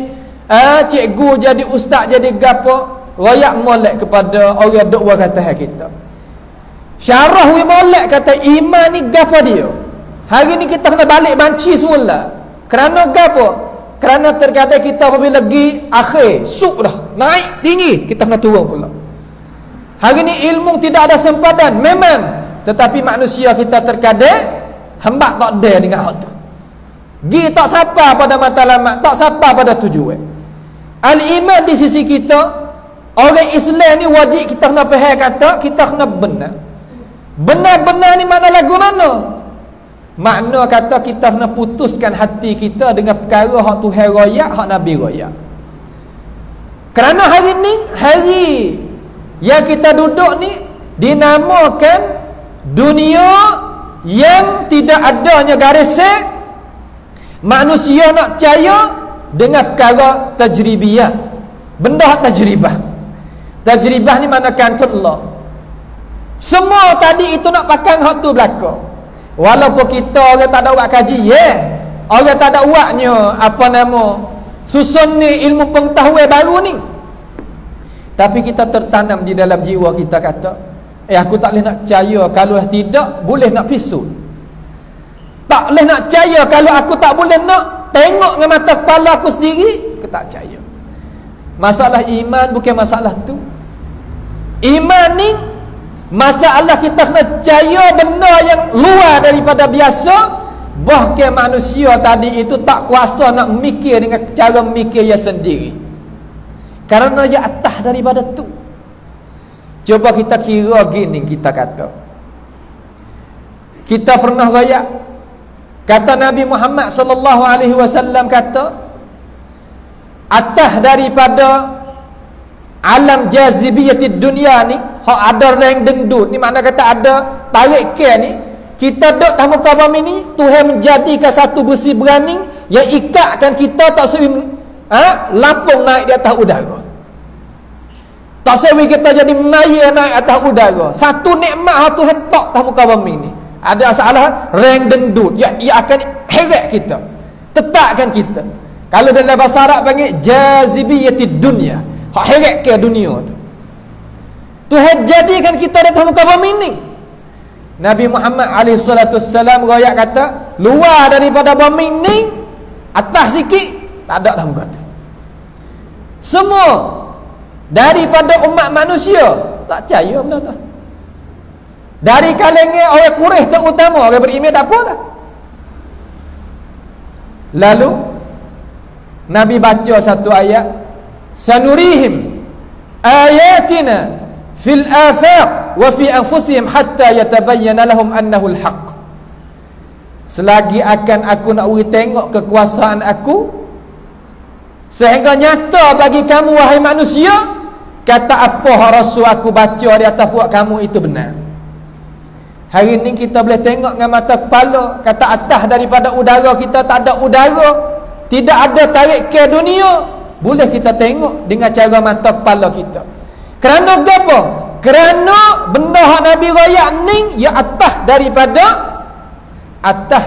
cikgu, jadi ustaz, jadi gapo, royak molek kepada orang duk buat kata kita. Syarah wi molek kata iman ni gapo dia. Hari ni kita kena balik banci semula. Kerana gapo? Kerana terkadang kita apabila lagi akhir suk dah naik tinggi, kita kena turun pula. Hari ni ilmu tidak ada sempadan memang, tetapi manusia kita terkadang hamba tak ada dengan hal tu. Gi tak sapa pada matlamat, tak sapa pada tujuan. Al-iman di sisi kita, orang Islam ni wajib kita kena faham kata kita kena benar. Benar-benar ni mana lagu mana? Makna kata kita kena putuskan hati kita dengan perkara hak Tuhan royak, hak Nabi royak. Kerana hari ni, hari yang kita duduk ni dinamakan dunia yang tidak adanya garis set. Manusia nak percaya dengan perkara tajribiyah, benda hak tajribah. Tajribah ni mana kantullah. Semua tadi itu nak pakai hak tu belaka. Walaupun kita orang tak ada buat kaji, orang tak ada buatnya susun ni ilmu pengetahuan baru ni. Tapi kita tertanam di dalam jiwa kita kata, aku tak boleh nak percaya kalau tidak boleh nak pisut. Tak boleh nak percaya kalau aku tak boleh nak tengok dengan mata kepala aku sendiri, aku tak percaya. Masalah iman bukan masalah tu. Iman ni masalah kita kena percaya benda yang luar daripada biasa. Bahkan manusia tadi itu tak kuasa nak mikir dengan cara mikir yang sendiri, kerana dia atas daripada tu. Coba kita kira gini, kita kata kita pernah royak, kata Nabi Muhammad sallallahu alaihi wasallam kata, atas daripada alam jazibiyatid dunia ni, hak ada rang dendut ni, makna kata ada tarik ke ni, kita duduk tamu kabam ini, Tuhan menjadikan satu besi berani yang ikatkan kita tak sewi lampung naik di atas udara. Tak sewi kita jadi menaya naik atas udara. Satu nikmat Tuhan tak tamu kabam ini. Ada salah rang dendut, ia akan heret kita, tetapkan kita. Kalau dalam bahasa Arab panggil jazibiyatid dunia, hak heret ke dunia tu. Tuhan jadikan kita di atas muka bumi ni. Nabi Muhammad SAW royak kata, luar daripada bumi ni, atas sikit tak ada dah muka tu. Semua daripada umat manusia tak percaya benda tu. Dari kalangan orang Quraisy terutama, orang beriman tak apa lah. Lalu Nabi baca satu ayat, sanurihim ayatina fil afaq wa fi anfusihim hatta yatabayyana lahum annahu al-haq. Selagi akan aku nak uri tengok kekuasaan aku, sehingga nyata bagi kamu wahai manusia, kata apa rasul aku baca di atas buat kamu itu benar. Hari ni kita boleh tengok dengan mata kepala, kata atas daripada udara kita tak ada udara, tidak ada tarik ke dunia, boleh kita tengok dengan cara mata kepala kita. Kerana apa? Kerana benda hak Nabi royak ni ya atas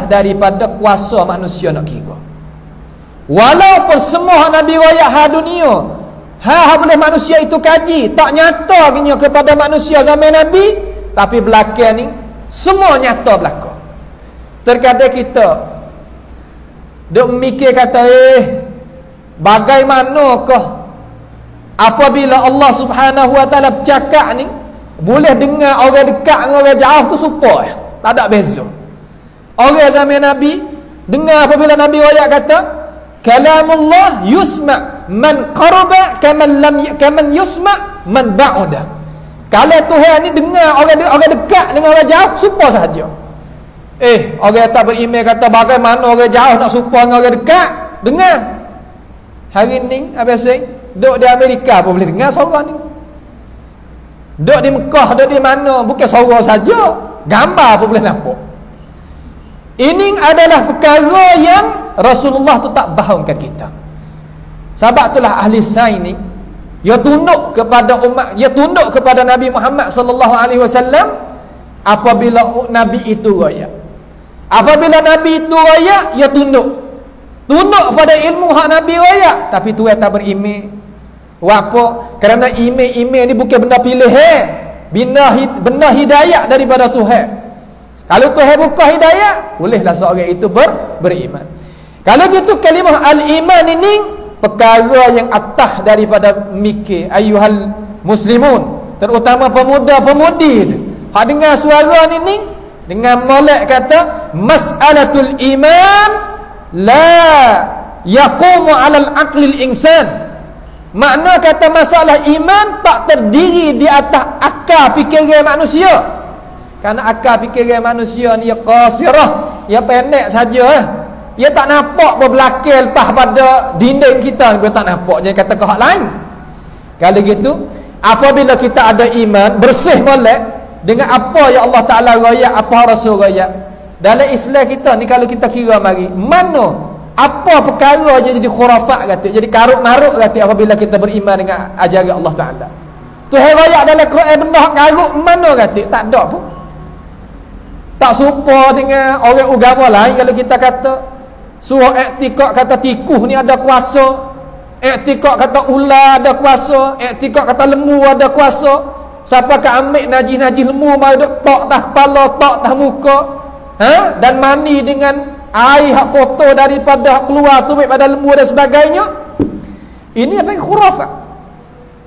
daripada kuasa manusia nak kira. Walaupun semua hak Nabi royak hak dunia, hak boleh manusia itu kaji, tak nyata gini kepada manusia zaman Nabi, tapi belakang ni semua nyata belakang. Terkadang kita duk mikir kata, bagaimanakah apabila Allah Subhanahu wa taala bercakap ni boleh dengar orang dekat dengan orang jauh tu serupa, tak ada beza. Orang zaman Nabi dengar apabila Nabi royak kata, kalamullah yusma man qaraba kaman yusma man ba'uda. Kalau Tuhan ni dengar orang dekat dengan orang jauh serupa sahaja. Orang tak beriman kata bagaimana orang jauh nak serupa dengan orang dekat. Dengar. Hari ni biasa duduk di Amerika pun boleh dengar suara ni. Duduk di Mekah, duduk di mana, bukan suara saja, gambar pun boleh nampak. Ini adalah perkara yang Rasulullah tu tak bahagikan kita. Sebab itulah ahli sains ni, ia tunduk kepada umat, ia tunduk kepada Nabi Muhammad sallallahu alaihi wasallam apabila Nabi itu royak. Apabila Nabi itu royak, ia tunduk pada ilmu hak Nabi royak, tapi tuan tak beriman. Apa? Kerana iman ni bukan benda pilihan, benda hidayah daripada Tuhan. Kalau Tuhan buka hidayah, bolehlah seorang itu beriman. Kalau gitu kalimah al-iman ini perkara yang atas daripada mikir. Ayuhal muslimun, terutama pemuda-pemudi tu, hak dengar suara ni dengan molek kata mas'alatul iman la yaqumu 'alal aqlil insan. Makna kata masalah iman tak terdiri di atas akal fikiran manusia. Kerana akal fikiran manusia ni ia qasirah, ia pendek saja. Ia tak nampak berbelakang lepas pada dinding kita, dia tak nampak. Jangan kata ke hak lain. Kalau gitu, apabila kita ada iman bersih molek dengan apa yang Allah Taala royak, apa Rasul royak, dalam Islam kita ni kalau kita kira mari, mana apa perkara je jadi khurafat kata, jadi karuk-maruk kata apabila kita beriman dengan ajaran Allah Taala. Tuhan royak dalam Quran benda hak karuk mana kata, tak ada pun. Tak serupa dengan orang agama lain. Kalau kita kata surah i'tiqad kata tikus ni ada kuasa, Iktikad kata ular ada kuasa, iktikad kata lembu ada kuasa. Siapa ke ambil najis-najis lembu mari duk tok tah kepala, tok tah muka, dan mandi dengan air hak kotor daripada hak keluar tu baik pada lembu dan sebagainya. Ini apa yang khurafat.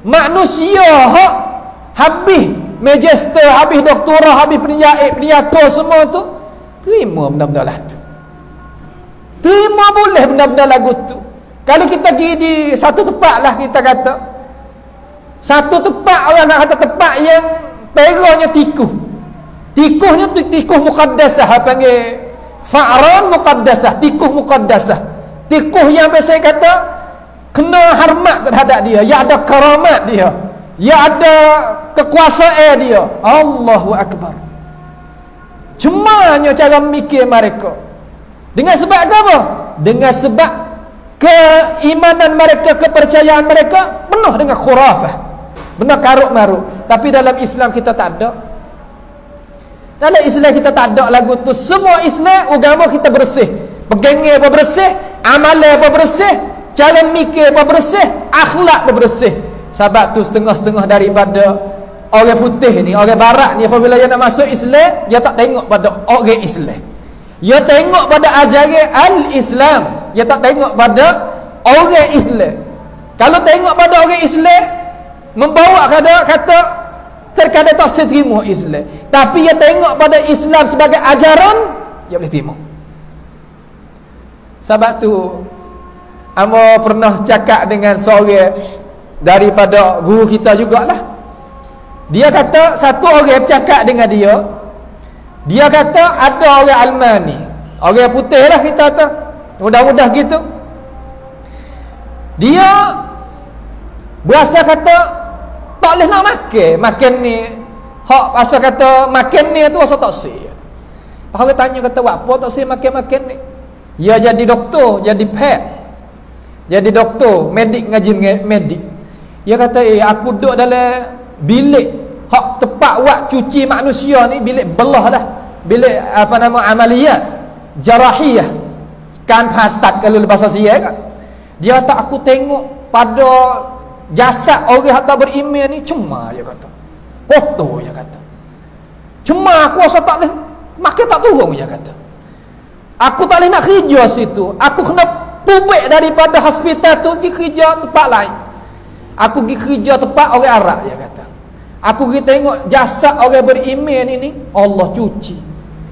Manusia hak habis magister, habis doktorah, habis penyair semua tu terima benda-benda lah tu. Terima boleh benda-benda lagu tu. Kalau kita pergi di satu tempat lah, kita kata satu tempat, orang nak kata tempat yang perahnya tikus. Tikusnya tu tikus muqaddasah, panggil fa'ran muqaddasah, tikus muqaddasah. Tikus yang biasa kata kena hormat terhadap dia, ya ada karamat dia, ya ada kekuasaan dia. Allahu akbar. Cumanya cara mikir mereka. Dengan sebab apa? Dengan sebab keimanan mereka, kepercayaan mereka penuh dengan khurafah, benda karut-marut. Tapi dalam Islam kita tak ada. Dalam Islam kita tak ada lagu tu. Semua Islam, agama kita bersih. Pegangan apa bersih, amalan apa bersih, cara mikir apa bersih, akhlak apa bersih. Sebab tu setengah-setengah daripada orang putih ni, orang barat ni, apabila dia nak masuk Islam, dia tak tengok pada orang Islam, dia tengok pada ajaran al-Islam, dia tak tengok pada orang Islam. Kalau tengok pada orang Islam, membawa kata terkadang tak seterima Islam, tapi dia tengok pada Islam sebagai ajaran, dia boleh terima. Sebab tu Amo pernah cakap dengan seorang daripada guru kita jugalah. Dia kata satu orang bercakap dengan dia, dia kata ada orang Almani, orang putih lah kita kata, mudah-mudah gitu, dia berasa kata tak boleh nak makan ni, hak asal kata makan ni tu asal tak sih. Orang tanya kata apa tak sih makan ni? Dia jadi doktor, jadi pek, jadi doktor, medik, ngaji medik. Dia kata aku duduk dalam bilik hak tempat buat cuci manusia ni, bilik belah lah, bilik apa nama amaliyat jarahiyah, kan hatat kalau bahasa Sia kan. Dia kata aku tengok pada jasad orang yang tak beriman ni cuma, dia kata kotor, dia kata cuma aku rasa tak boleh makan, tak turun, dia kata aku tak boleh nak kerja situ, aku kena tubik daripada hospital tu pergi kerja tempat lain, aku pergi kerja tempat orang Arab, dia kata aku pergi tengok jasad orang beriman ini Allah cuci,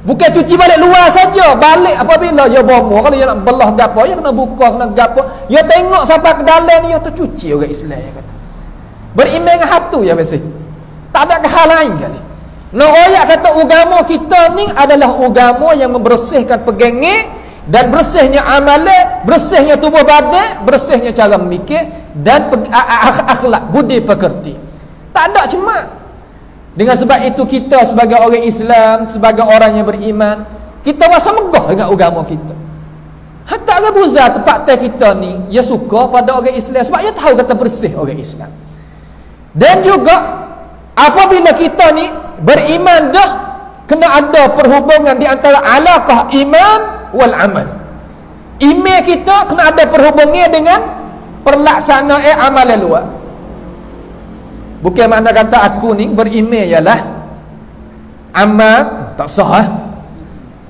bukan cuci balik luar saja, balik apabila dia bomo, kalau dia nak belah gapo, dia kena buka, kena gapo, dia tengok sampai ke dalam ni, dia tercuci orang Islam, dia kata beriman dengan hatu ya biasa, tak ada hal lain kali. Nak royak kata agama kita ni adalah agama yang membersihkan pegangan dan bersihnya amalan, bersihnya tubuh badan, bersihnya cara memikir dan akhlak, budi pekerti. Tak ada cuma. Dengan sebab itu kita sebagai orang Islam, sebagai orang yang beriman, kita rasa megah dengan agama kita. Hatta orang Buza tempat teh kita ni, dia suka pada orang Islam sebab dia tahu kata bersih orang Islam. Dan juga apabila kita ni beriman dah, kena ada perhubungan di antara alaqah iman wal amal. Iman kita kena ada perhubungan dengan pelaksanaan amalan luar. Bukan makna kata aku ni beriman ialah amal tak sah.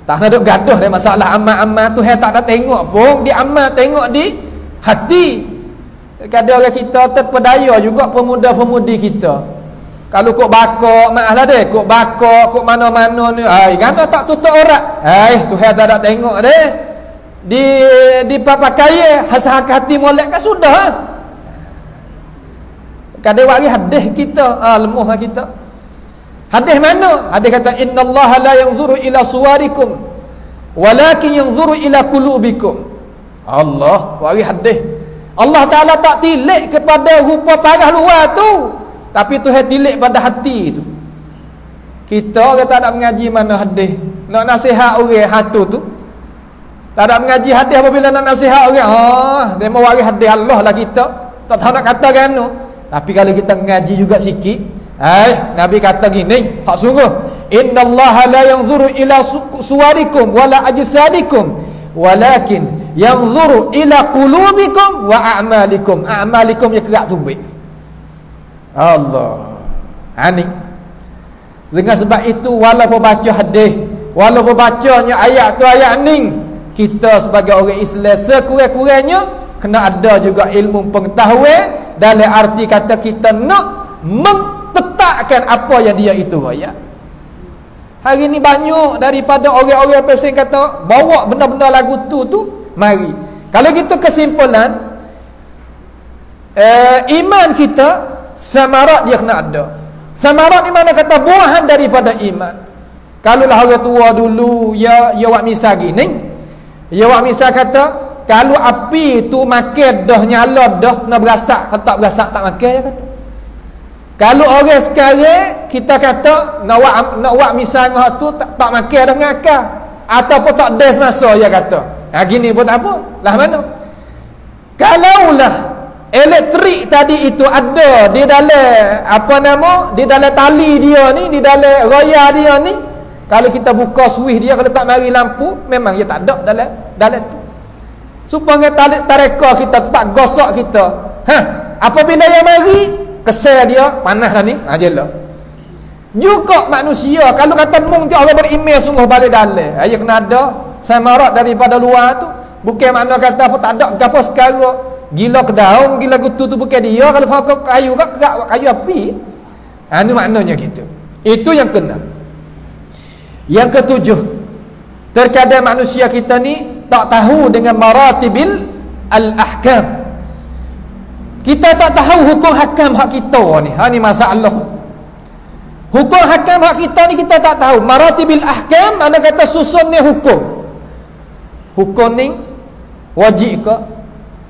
Tak nak duk gaduh dia masalah amal-amal tu, tak ada tengok pun di amal, tengok di hati. Kadang orang kita terpedaya juga, pemuda-pemudi kita. Kalau kok bakok, maaf lah deh, kok bakok, kok mana-mana ni, gana tak tutup orang. Tuhan tak ada tengok deh. Di pakaian hasah hati molek kan sudah. Kadang wari hadis kita, lemah kita. Hadis mana? Hadis kata innallaha la yanzuru ila suwarikum walakin yanzuru ila qulubikum. Allah, wari hadis. Allah Taala tak tilik kepada rupa parah luar tu, tapi Tuhan tilik pada hati tu. Kita kata nak mengaji mana hadis, nak nasihat orang hatu tu. Tak ada mengaji hadis apabila nak nasihat orang, dia mau wari hadis Allah lah kita. Tak tahu nak kata kan. Tapi kalau kita mengaji juga sikit, Nabi kata gini, hak sungguh, innallaha la yanzuru ila suwarikum wala ajsadikum walakin yanzuru ila qulubikum wa a'malikum. A'malikum ya kerak tubik. Allah. Ni. Dengan sebab itu walaupun baca hadis, walaupun bacanya ayat tu ayat ni, kita sebagai orang Islam sekurang-kurangnya kena ada juga ilmu pengetahuan dalam arti kata kita nak mentetapkan apa yang dia itu raya. Hari ni banyak daripada orang-orang pesing kata bawa benda-benda lagu tu mari. Kalau kita kesimpulan iman kita samarat dia kena ada. Samarat ni mana kata buahan daripada iman. Kalaulah orang tua dulu ya wak misal gini, ya wak misal kata kalau api tu makan dah nyala dah nak berasak, kalau tak berasak tak makan ya kata. Kalau orang sekarang kita kata nak buat misalnya tu tak makan dah ngakak ataupun tak des masa ya kata. Gini pun tak apa. Lah mana? Kalaulah elektrik tadi itu ada di dalam di dalam tali dia ni, di dalam raya dia ni, kalau kita buka switch dia kalau tak mari lampu memang dia tak ada dalam tu. Supaya tareka kita tempat gosok kita. Apabila yang mari kesal dia panas dah ni jelah. Juga manusia kalau kata mung dia orang beriman sungguh balik dalam, dia kena ada samarat daripada luar tu. Bukan makna kata apa tak ada gapo sekarang gila kedaung gila kutu tu bukan dia. Kalau pakai kayu kayu api, ni maknanya gitu. Itu yang kena. Yang ketujuh, terkadang manusia kita ni tak tahu dengan maratibil al-ahkam. Kita tak tahu hukum hakam hak kita ni. Ni masalah. Hukum hakam hak kita ni kita tak tahu. Maratibil ahkam mana kata susun ni hukum. Hukum ni wajib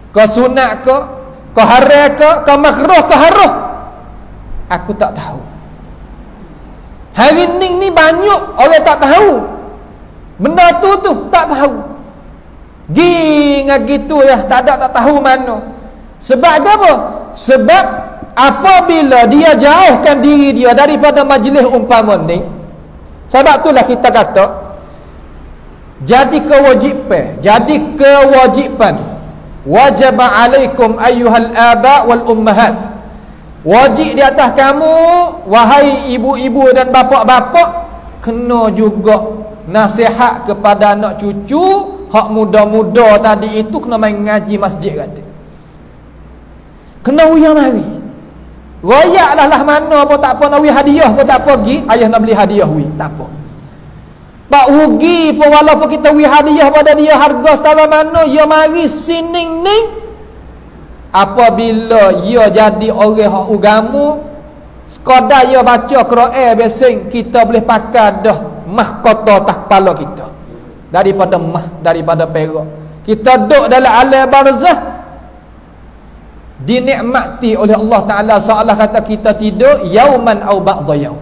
ke sunat ke haram ke makruh ke haram. Aku tak tahu. Hari ni banyak orang tak tahu. Benda tu tak tahu. Gitu lah tak tahu mana. Sebab apa? Sebab apabila dia jauhkan diri dia daripada majlis umpama ni, sebab itulah kita kata jadi kewajipan wajib alaikum ayyuhal aba wal ummahat, wajib di atas kamu wahai ibu-ibu dan bapa-bapa, kena juga nasihat kepada anak cucu hak muda-muda tadi itu kena main ngaji masjid kata. Kena uyang mari. Royak lah mana pun tak apa, nak wi hadiah pun tak apa pergi, ayah nak beli hadiah wi, tak apa. Tak rugi pun walaupun kita wi hadiah pada dia harga setara mana, ya mari sining ni. Apabila ia jadi orang hak agama, sekadar ia baca Quran biasing kita boleh pakai dah mahkota atas kepala kita. Daripada perak. Kita duduk dalam alam barzah dinikmati oleh Allah Ta'ala seolah kata kita tidur yauman au ba'da yaum.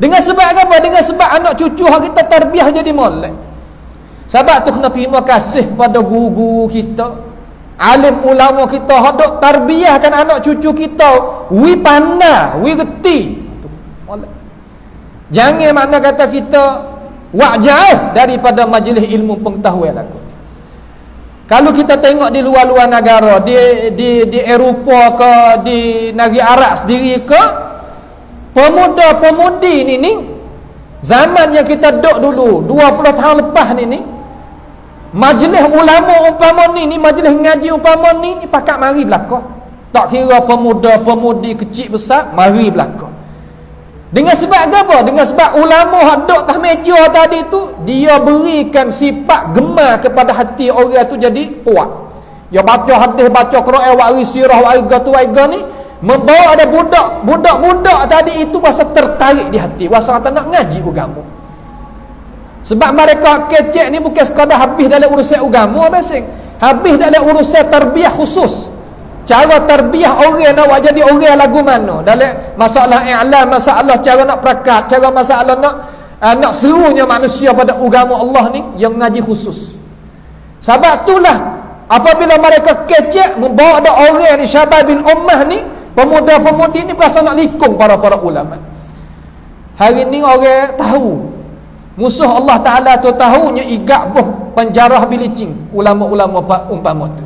Dengan sebab apa? Dengan sebab anak cucu kita tarbiyah jadi molek. Sebab tu kena terima kasih pada guru-guru kita, alim ulama kita hak dok tarbiyahkan anak cucu kita wi pandai, wi reti. Molek. Jangan makna kata kita wak jauh daripada majlis ilmu pengetahuan aku. Kalau kita tengok di luar-luar negara, di Eropah ke, di negeri Arab sendiri ke, pemuda-pemudi ni zaman yang kita duduk dulu 20 tahun lepas ni majlis ulama umpama ni majlis ngaji umpama ni pakat mari belaka. Tak kira pemuda-pemudi kecil besar, mari belaka. Dengan sebab apa? Dengan sebab ulama hak duduk atas meja tadi tu, dia berikan sifat gemar kepada hati orang tu jadi kuat. Dia baca hadis, baca Quran, wa'ri sirah, wa'ri ni, membawa ada budak-budak tadi itu rasa tertarik di hati, rasa kata nak ngaji agama. Sebab mereka kecek ni bukan sekadar habis dalam urusan agama biasanya, habis dalam urusan tarbiyah khusus. Cara tarbiyah orang nak jadi orang lagu mana, dalam masalah i'lam, masalah cara nak perakat, cara masalah nak serunya manusia pada agama Allah ni yang mengaji khusus. Sebab itulah apabila mereka kecek membawa ada orang ni syababil ummah ni, pemuda-pemudi ni berasa nak likung para ulama. Hari ni orang tahu musuh Allah Ta'ala tu tahunya igak boh penjarah bilicing ulama-ulama umpama tu.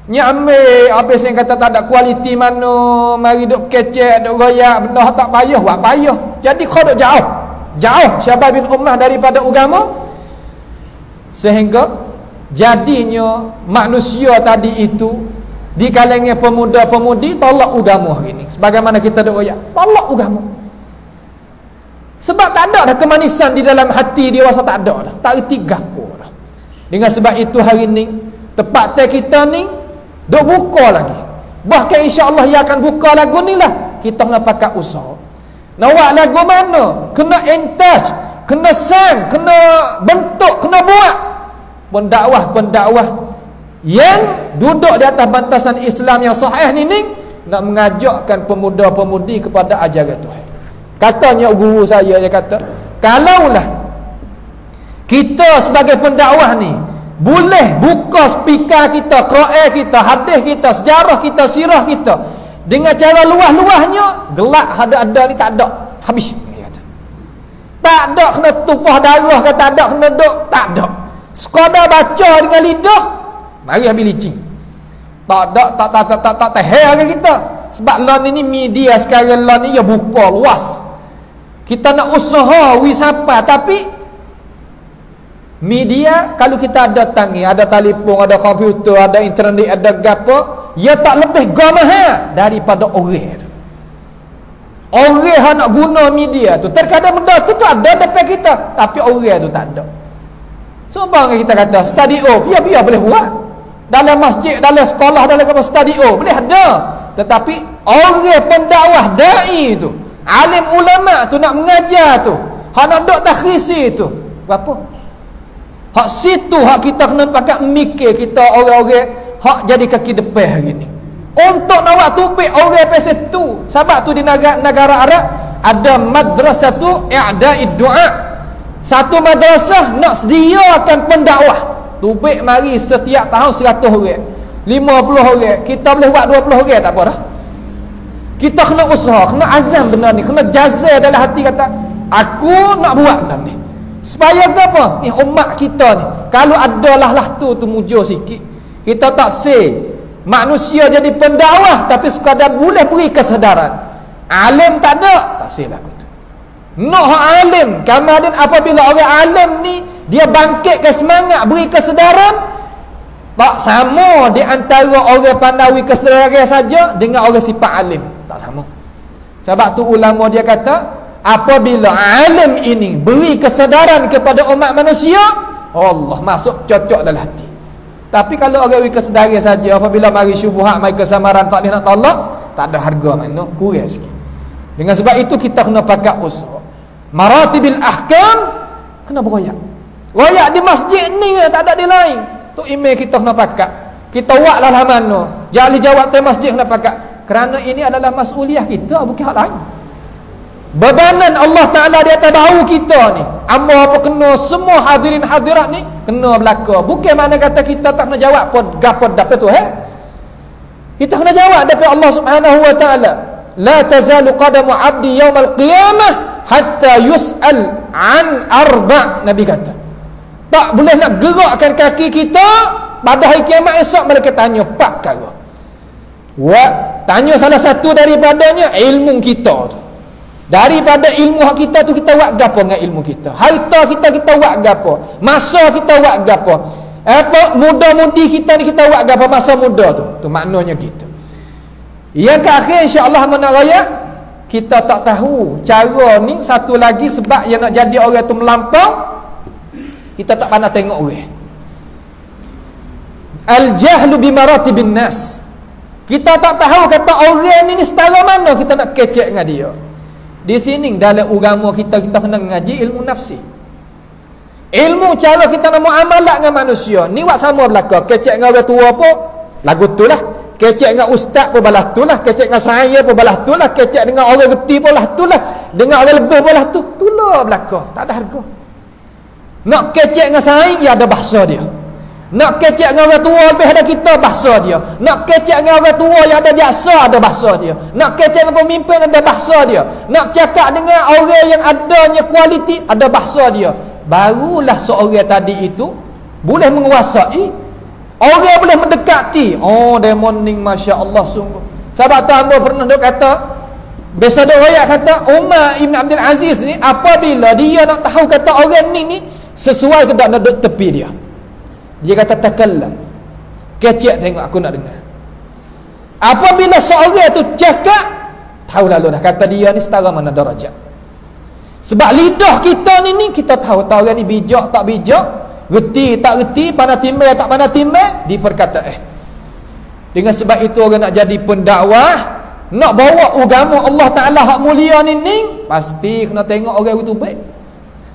Nya ambil apa yang kata tak ada kualiti mana, mari duk kecek, duk royak, benda tak payah, buat payah. Jadi kau duk jauh syababil ummah daripada agama, sehingga jadinya manusia tadi itu di kalangan pemuda-pemudi tolak agama hari ni. Sebagaimana kita duk royak, tolak agama. Sebab tak ada dah kemanisan di dalam hati dia, rasa tak ada dah, tak erti gapo dah. Dengan sebab itu hari ni tepat kita ni duk buka lagi. Bahkan insya-Allah ia akan buka lagu ni lah. Kita nak pakai usaha. Nak buat lagu mana? Kena entaj, kena sang, kena bentuk, kena buat. Pendakwah yang duduk di atas bantasan Islam yang sahih ni nak mengajakkan pemuda-pemudi kepada ajaran Tuhan. Katanya guru saya, dia kata, kalaulah kita sebagai pendakwah ni boleh buka speaker kita, Quran kita, hadis kita, sejarah kita, sirah kita dengan cara luah-luahnya, gelak ada ni tak ada, habis. Tak ada kena tumpah darah ke, tak ada kena duk, tak ada. Sekadar baca dengan lidah, mari habis licin. Tak tahan kita. Sebab lon ini media sekarang, lon ni ya buka luas. Kita nak usaha wisapa, tapi media kalau kita ada tangi, ada telefon, ada komputer, ada internet, ada gapo, ia tak lebih gamah daripada orang tu. Orang yang nak guna media tu, terkadang benda tu ada depan kita, tapi orang tu tak ada. So bang kita kata studio, biar boleh buat. Dalam masjid, dalam sekolah, dalam apa studio boleh ada. Tetapi orang pendakwah dai tu, alim ulama tu nak mengajar tu, hak nak duk takhrisi tu, berapa? Hak situ hak kita kena pakai mikir kita orang-orang hak jadi kaki depan hari ni. Untuk nak buat tupik orang pasal tu. Sebab tu di negara Arab ada madrasah tu i'da'id du'a. Satu madrasah nak sediakan pendakwah. Tupik mari setiap tahun 100 orang, 50 orang. Kita boleh buat 20 orang tak apa dah. Kita kena usaha, kena azam benda ni, kena jazah dalam hati kata aku nak buat benda ni. Supaya apa? Ni umat kita ni, kalau adalah tu mujur sikit. Kita tak say manusia jadi pendakwah, tapi sekadar boleh beri kesedaran. Alim tak ada, tak say lagu tu. Nak alim, kemudian apabila orang alim ni dia bangkitkan semangat, beri kesedaran, tak sama di antara orang pandawi kesedaran saja dengan orang sifat alim. Tak sama. Sebab tu ulama dia kata, apabila alim ini beri kesedaran kepada umat manusia, Allah masuk cocok dalam hati. Tapi kalau orang beri kesedaran saja, apabila mari syubhat, mari kesamaran, tak boleh nak tolak, tak ada harga mana, kurang sikit. Dengan sebab itu kita kena pakai usaha. Maratibil ahkam kena beroyak. Royak di masjid ni tak ada di lain. Tu email kita kena pakai. Kita buatlah lah mana. Jali jawab tu masjid kena pakai. Kerana ini adalah mas'uliyah kita, bukan hal lain. Bebanan Allah Ta'ala di atas bahu kita ni. Amma apa kena semua hadirin hadirat ni kena belaka. Bukan mana kata kita tak kena jawab pun gapot dapat tu Kita kena jawab daripada Allah Subhanahu wa Ta'ala. La tazalu qadamu abdi yaumal qiyamah hatta yus'al an arba'. Nabi kata tak boleh nak gerakkan kaki kita pada hari kiamat esok, malaikat tanya 4 perkara. Tanya salah satu daripadanya ilmu kita tu. Daripada ilmu hak kita tu, kita buat gapo dengan ilmu kita? Harta kita buat gapo? Masa kita buat gapo? Apa muda-mudi kita ni kita buat gapo masa muda tu? Tu maknanya gitu. Yang terakhir insya-Allah mana raya kita tak tahu cara ni. Satu lagi sebab yang nak jadi orang tu melampau, kita tak pandai tengok orang. Al-jahlu bi maratibin nas. Kita tak tahu kata orang ni setara mana kita nak kecek dengan dia. Di sini dalam agama kita kena ngaji ilmu nafsi. Ilmu cara kita nak muamalah dengan manusia. Ni buat sama belaka. Kecek dengan orang tua pun lagu tu lah. Kecek dengan ustaz pun balas tu lah. Kecek dengan saya pun balas tu lah. Kecek dengan orang reti pun balas tu lah. Dengan orang lebih balas tu. Itulah belaka. Tak ada harga. Nak kecek dengan saya, ya ada bahasa dia. Nak kecek dengan orang tua lebih ada kita, bahasa dia. Nak kecek dengan orang tua yang ada jasa, ada bahasa dia. Nak kecek dengan pemimpin, ada bahasa dia. Nak cakap dengan orang yang adanya kualiti, ada bahasa dia. Barulah seorang tadi itu boleh menguasai, orang boleh mendekati. Oh, demon ni masya-Allah sungguh. Sebab tu hamba pernah duk kata, biasa ada orang kata Umar Ibn Abdul Aziz ni apabila dia nak tahu kata orang ni sesuai ke tak nak duduk tepi dia. Dia kata takallam. Kecek tengok aku nak dengar. Apabila seorang tu cakap, tahu lalu dah kata dia ni setara mana darajat. Sebab lidah kita ni kita tahu orang ni bijak tak bijak, reti tak reti, pandai timbang tak pandai timbang, diperkata Dengan sebab itu orang nak jadi pendakwah, nak bawa agama Allah Ta'ala hak mulia ni pasti kena tengok orang itu baik.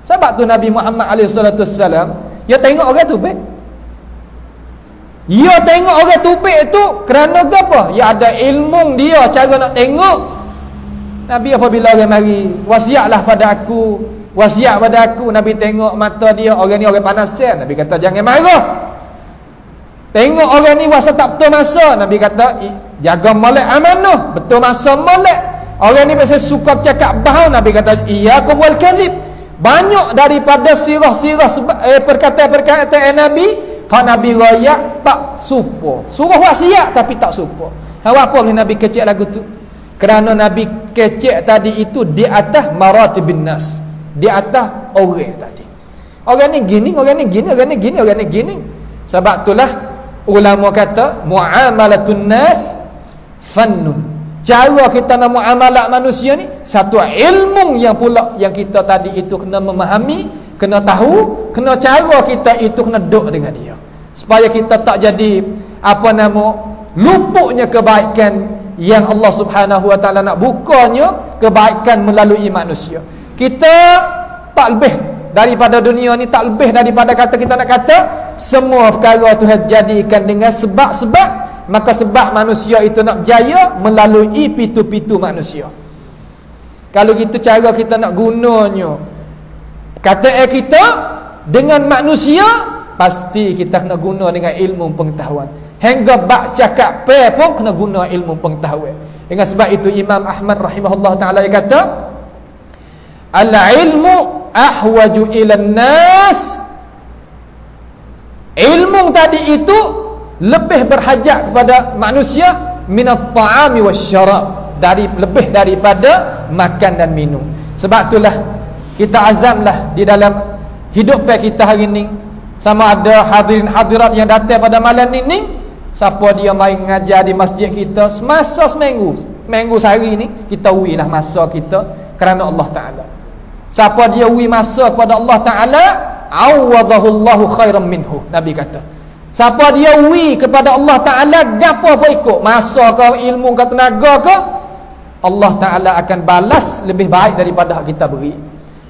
Sebab tu Nabi Muhammad SAW, dia tengok orang tu baik. Dia tengok orang tu baik tu kerana apa? Dia ada ilmu dia cara nak tengok. Nabi apabila orang mari, wasiatlah pada aku, wasiat pada aku. Nabi tengok mata dia, orang ni orang panasan. Nabi kata jangan marah. Tengok orang ni wasa tak betul masa. Nabi kata jaga molek amanah, betul masa molek. Orang ni biasa suka bercakap bahawa. Nabi kata iyyakum wal kadhib. Banyak daripada sirah-sirah perkataan Nabi, hak Nabi royak tak supo. Suruh wasiat tapi tak supo. Apa boleh Nabi kecek lagu tu? Kerana Nabi kecek tadi itu di atas maratibin nas, di atas orang tadi. Orang ni gini, orang ni gini, orang ni gini, orang ni gini. Sebab itulah ulama kata muamalatun nas fannun. Cara kita nak muamalat manusia ni satu ilmu yang pula yang kita tadi itu kena memahami, kena tahu, kena cara kita itu kena duk dengan dia. Supaya kita tak jadi luputnya kebaikan yang Allah Subhanahu wa taala nak bukanya, kebaikan melalui manusia. Kita tak lebih daripada dunia ni, tak lebih daripada kata kita nak kata semua perkara Tuhan jadikan dengan sebab-sebab. Maka sebab manusia itu nak berjaya melalui pitu-pitu manusia. Kalau gitu cara kita nak gunanya kata kita dengan manusia, pasti kita kena guna dengan ilmu pengetahuan. Hingga bak cakap pun kena guna ilmu pengetahuan. Dengan sebab itu Imam Ahmad rahimahullah ta'ala dia kata al-ilmu ahwaju ilan nas. Ilmu tadi itu lebih berhajat kepada manusia minat ta'ami wasyarab, lebih daripada makan dan minum. Sebab itulah kita azamlah di dalam hidup kita hari ni, sama ada hadirin hadirat yang datang pada malam ni, siapa dia main ngajar di masjid kita semasa seminggu sehari ni, kita uilah masa kita kerana Allah Ta'ala. Siapa dia ui masa kepada Allah Ta'ala, awadahullahu khairan minhu. Nabi kata siapa dia ui kepada Allah Ta'ala, gapo apa ikut, masa ke, ilmu ke, tenaga ke, Allah Ta'ala akan balas lebih baik daripada hak kita beri.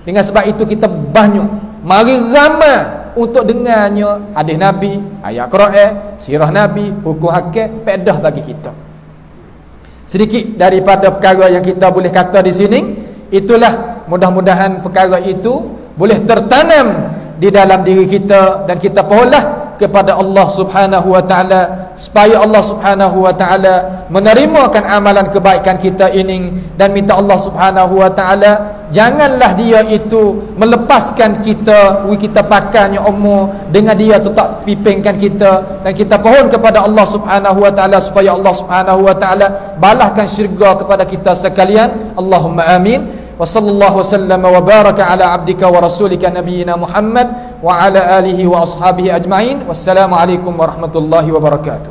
Dengan sebab itu kita banyak mari ramai untuk dengarnya hadis Nabi, ayat Quran, sirah Nabi, hukum hakim, pedah bagi kita. Sedikit daripada perkara yang kita boleh kata di sini, itulah mudah-mudahan perkara itu boleh tertanam di dalam diri kita, dan kita pohonlah kepada Allah Subhanahu wa taala supaya Allah Subhanahu wa taala menerimakan amalan kebaikan kita ini, dan minta Allah Subhanahu wa taala janganlah dia itu melepaskan kita pakainya umur dengan dia tetap pipingkan kita, dan kita pohon kepada Allah Subhanahu wa taala supaya Allah Subhanahu wa taala balahkan syurga kepada kita sekalian. Allahumma amin. Wa sallallahu wasallama wa baraka ala abdika wa rasulika nabiyyina Muhammad wa ala alihi wa ashabihi ajma'in. Wassalamu alaikum warahmatullahi wabarakatuh.